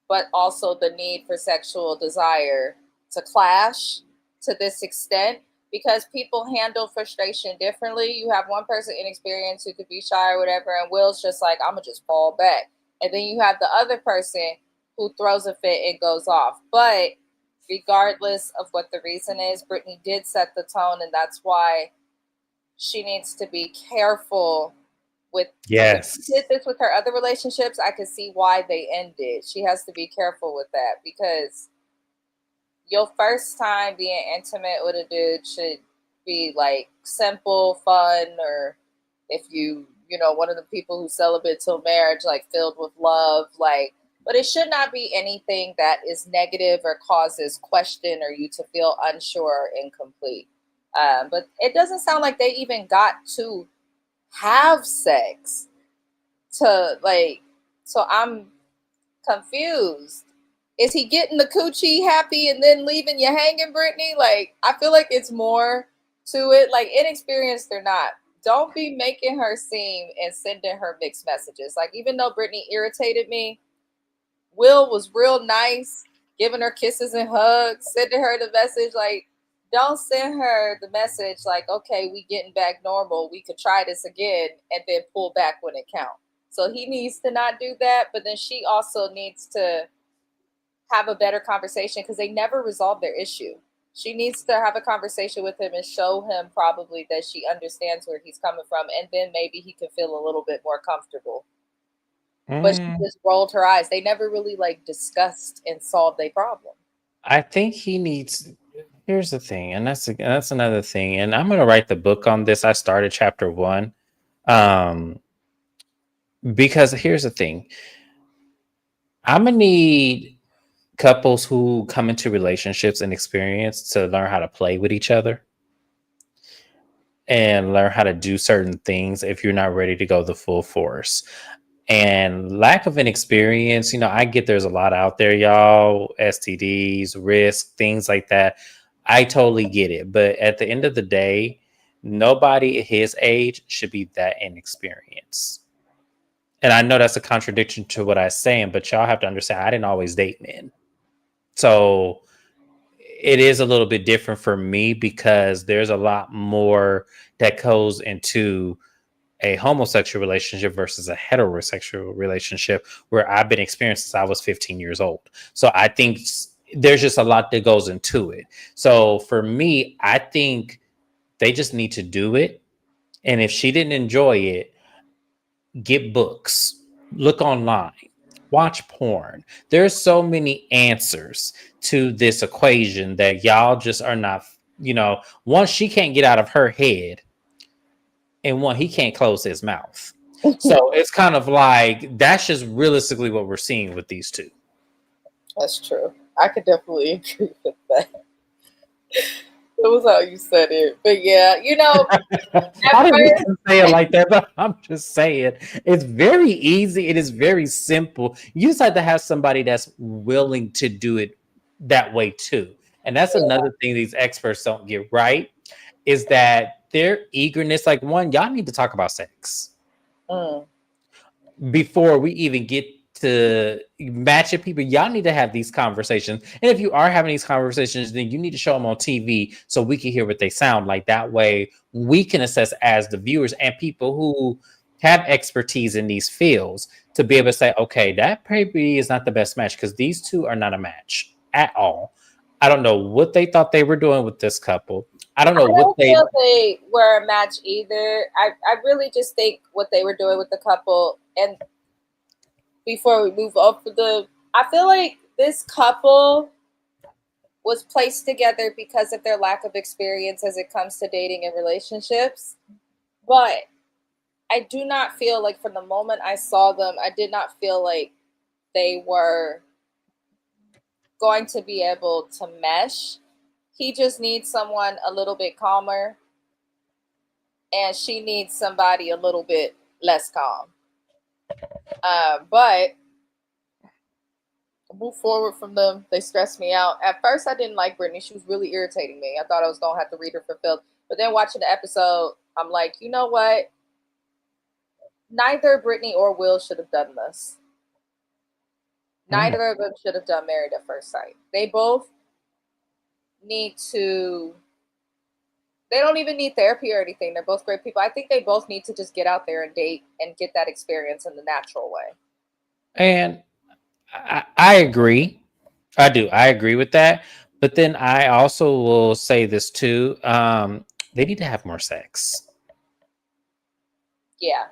[SPEAKER 1] but also the need for sexual desire to clash to this extent because people handle frustration differently. You have one person inexperienced who could be shy or whatever, and Will's just like, I'm gonna just fall back. And then you have the other person who throws a fit and goes off. But regardless of what the reason is, Brittany did set the tone, and that's why she needs to be careful with if she
[SPEAKER 2] Yes.
[SPEAKER 1] did this with her other relationships, I could see why they ended. She has to be careful with that because your first time being intimate with a dude should be like simple, fun, or if you know, one of the people who celibate till marriage, like filled with love, like, but it should not be anything that is negative or causes question or you to feel unsure or incomplete. But it doesn't sound like they even got to have sex to like, so I'm confused. Is he getting the coochie happy and then leaving you hanging, Brittany? Like, I feel like it's more to it. Like, inexperienced or not, don't be making her seem and sending her mixed messages. Like, even though Brittany irritated me, Will was real nice, giving her kisses and hugs, sending her the message like, don't send her the message like, okay, we getting back normal. We could try this again and then pull back when it counts. So he needs to not do that, but then she also needs to have a better conversation because they never resolve their issue. She needs to have a conversation with him and show him probably that she understands where he's coming from, and then maybe he can feel a little bit more comfortable. But she
[SPEAKER 2] Mm,
[SPEAKER 1] just rolled her eyes. They never really like discussed and solved their problem.
[SPEAKER 2] I think he needs. Here's the thing, and that's another thing. And I'm gonna write the book on this. I started chapter one, um, because here's the thing. I'm gonna need couples who come into relationships and experience to learn how to play with each other and learn how to do certain things if you're not ready to go the full force. And lack of an experience, I get there's a lot out there, y'all, STDs, risk, things like that. I totally get it. But at the end of the day, nobody at his age should be that inexperienced. And I know that's a contradiction to what I'm saying, but y'all have to understand I didn't always date men. So it is a little bit different for me because there's a lot more that goes into a homosexual relationship versus a heterosexual relationship, where I've been experienced since I was 15 years old. So I think there's just a lot that goes into it. So for me, I think they just need to do it. And if she didn't enjoy it, get books, look online, watch porn. There's so many answers to this equation that y'all just are not, one, she can't get out of her head, and one, he can't close his mouth. So it's kind of like that's just realistically what we're seeing with these two.
[SPEAKER 1] That's true. I could definitely agree with that. It was how you said it. But yeah,
[SPEAKER 2] I didn't mean to say it like that, but I'm just saying it's very easy. It is very simple. You just have to have somebody that's willing to do it that way too. And that's another thing these experts don't get right, is that their eagerness, like, one, y'all need to talk about sex before we even get to matching people. Y'all need to have these conversations. And if you are having these conversations, then you need to show them on TV so we can hear what they sound like. That way we can assess as the viewers and people who have expertise in these fields to be able to say, okay, that probably is not the best match, because these two are not a match at all. I don't know what they thought they were doing with this couple. I don't
[SPEAKER 1] feel they were a match either. I really just think what they were doing with the couple, and before we move on I feel like this couple was placed together because of their lack of experience as it comes to dating and relationships. But I do not feel like, from the moment I saw them, I did not feel like they were going to be able to mesh. He just needs someone a little bit calmer, and she needs somebody a little bit less calm. But move forward from them. They stressed me out. At first, I didn't like Brittany. She was really irritating me. I thought I was going to have to read her for filth. But then watching the episode, I'm like, you know what? Neither Brittany or Will should have done this. Neither of them should have done Married at First Sight. They both need to... They don't even need therapy or anything. They're both great people. I think they both need to just get out there and date and get that experience in the natural way.
[SPEAKER 2] And I agree. I do. I agree with that. But then I also will say this too. They need to have more sex.
[SPEAKER 1] Yeah.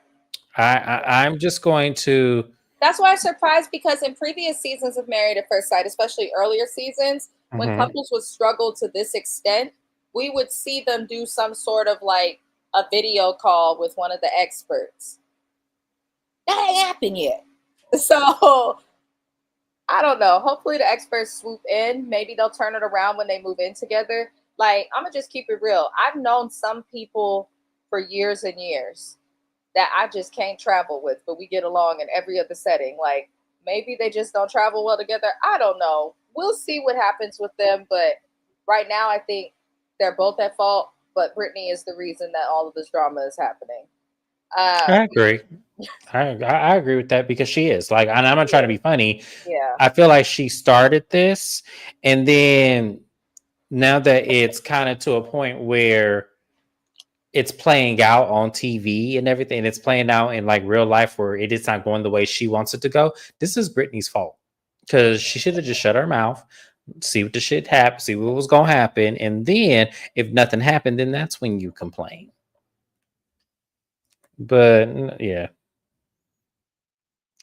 [SPEAKER 2] I'm just going to...
[SPEAKER 1] That's why I'm surprised, because in previous seasons of Married at First Sight, especially earlier seasons, when couples would struggle to this extent, we would see them do some sort of like a video call with one of the experts. That ain't happened yet. So I don't know. Hopefully the experts swoop in. Maybe they'll turn it around when they move in together. Like, I'm going to just keep it real. I've known some people for years and years that I just can't travel with, but we get along in every other setting. Like, maybe they just don't travel well together. I don't know. We'll see what happens with them. But right now, I think they're both at fault. But Brittany is the reason that all of this drama is happening.
[SPEAKER 2] I agree. I agree with that, because she is like, and I'm not trying to be funny.
[SPEAKER 1] Yeah.
[SPEAKER 2] I feel like she started this, and then now that it's kind of to a point where it's playing out on TV and everything, it's playing out in like real life where it is not going the way she wants it to go. This is Brittany's fault, because she should have just shut her mouth, see what the shit happened, see what was going to happen. And then if nothing happened, then that's when you complain. But yeah,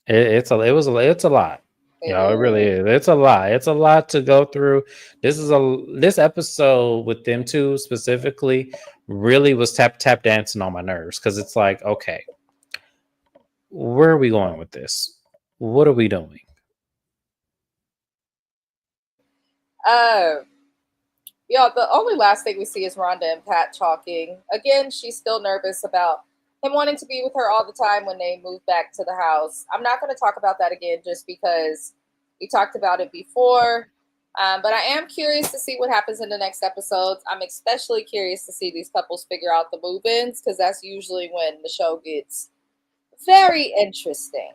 [SPEAKER 2] it's a lot. It really is. It's a lot. It's a lot to go through. This episode with them two specifically really was tap dancing on my nerves, because it's like, okay, where are we going with this? What are we doing?
[SPEAKER 1] The only last thing we see is Rhonda and Pat talking. Again, she's still nervous about him wanting to be with her all the time when they move back to the house. I'm not going to talk about that again, just because we talked about it before. But I am curious to see what happens in the next episodes. I'm especially curious to see these couples figure out the move-ins, because that's usually when the show gets very interesting.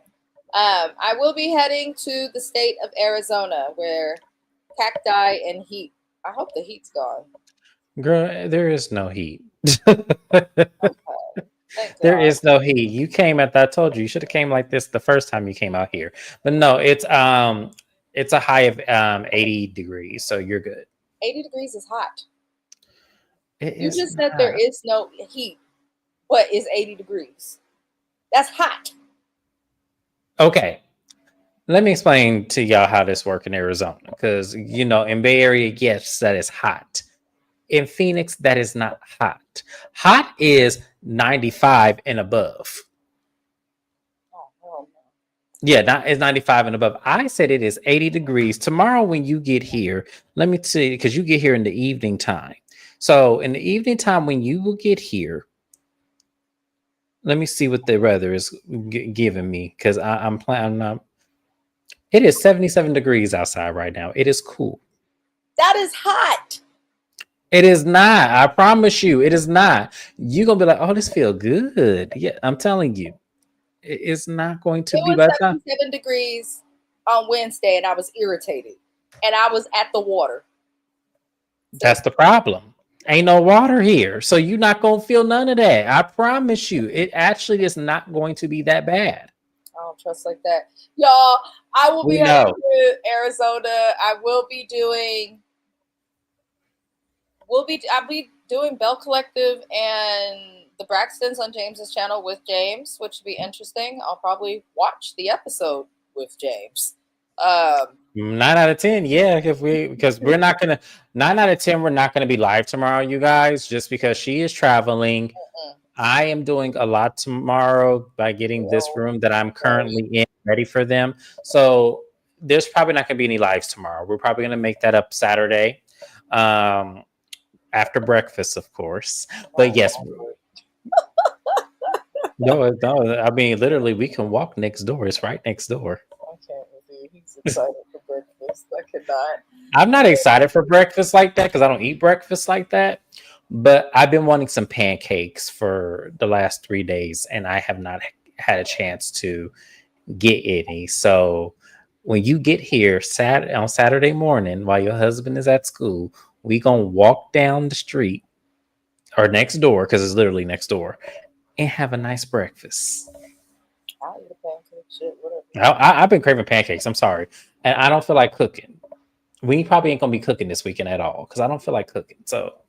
[SPEAKER 1] I will be heading to the state of Arizona, where cacti and heat. I hope the heat's gone.
[SPEAKER 2] Girl, there is no heat.
[SPEAKER 1] Okay. Thank
[SPEAKER 2] There
[SPEAKER 1] God.
[SPEAKER 2] is no heat. You came at that. I told you you should have came like this the first time you came out here. But no, it's a high of 80 degrees, so you're good.
[SPEAKER 1] 80 degrees is hot.
[SPEAKER 2] It
[SPEAKER 1] You
[SPEAKER 2] is
[SPEAKER 1] just said there
[SPEAKER 2] not.
[SPEAKER 1] is no heat. What is 80 degrees? That's hot.
[SPEAKER 2] Okay. Let me explain to y'all how this works in Arizona. Because in Bay Area, yes, that is hot. In Phoenix, that is not hot. Hot is 95 and above.
[SPEAKER 1] Oh, hell no.
[SPEAKER 2] Yeah, it's 95 and above. I said it is 80 degrees. Tomorrow, when you get here, let me see, because you get here in the evening time. So, in the evening time, when you will get here, let me see what the weather is giving me, because I'm planning. It is 77 degrees outside right now. It is cool.
[SPEAKER 1] That is hot.
[SPEAKER 2] It is not. I promise you, it is not. You're gonna be like, "Oh, this feel good." Yeah, I'm telling you, it's not going to
[SPEAKER 1] It
[SPEAKER 2] be
[SPEAKER 1] was
[SPEAKER 2] by the time.
[SPEAKER 1] 77 degrees on Wednesday, and I was irritated. And I was at the water.
[SPEAKER 2] That's the problem. Ain't no water here, so you're not gonna feel none of that. I promise you, it actually is not going to be that bad.
[SPEAKER 1] I don't trust like that. Y'all, I will be
[SPEAKER 2] We
[SPEAKER 1] heading
[SPEAKER 2] know.
[SPEAKER 1] to Arizona. I'll be doing Bell Collective and the Braxtons on James's channel with James, which will be interesting. I'll probably watch the episode with James.
[SPEAKER 2] 9 out of 10, yeah. Because we're not gonna 9 out of 10, we're not gonna be live tomorrow, you guys, just because she is traveling. I am doing a lot tomorrow by getting this room that I'm currently in ready for them. So there's probably not gonna be any lives tomorrow. We're probably gonna make that up Saturday. After breakfast, of course. But yes. No, I mean, literally, we can walk next door. It's right next door.
[SPEAKER 1] I can't believe he's excited for breakfast. I cannot.
[SPEAKER 2] I'm not excited for breakfast like that because I don't eat breakfast like that. But I've been wanting some pancakes for the last 3 days, and I have not had a chance to get any. So when you get here on Saturday morning while your husband is at school, we gonna walk down the street or next door, because it's literally next door, and have a nice breakfast.
[SPEAKER 1] I'll eat a pancake, shit, whatever.
[SPEAKER 2] I've been craving pancakes. I'm sorry. And I don't feel like cooking. We probably ain't going to be cooking this weekend at all because I don't feel like cooking. So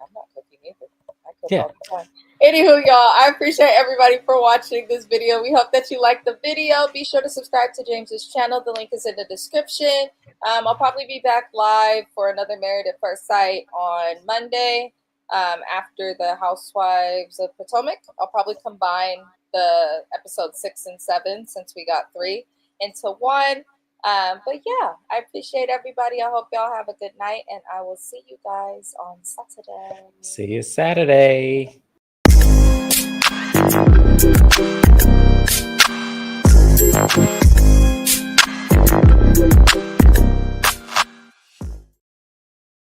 [SPEAKER 1] I'm not cooking either. I cook
[SPEAKER 2] yeah.
[SPEAKER 1] all the time. Anywho, y'all, I appreciate everybody for watching this video. We hope that you liked the video. Be sure to subscribe to James's channel. The link is in the description. I'll probably be back live for another Married at First Sight on Monday after the Housewives of Potomac. I'll probably combine the episode 6 and 7, since we got 3, into one. But yeah, I appreciate everybody. I hope y'all have a good night, and I will see you guys on Saturday.
[SPEAKER 2] See you Saturday.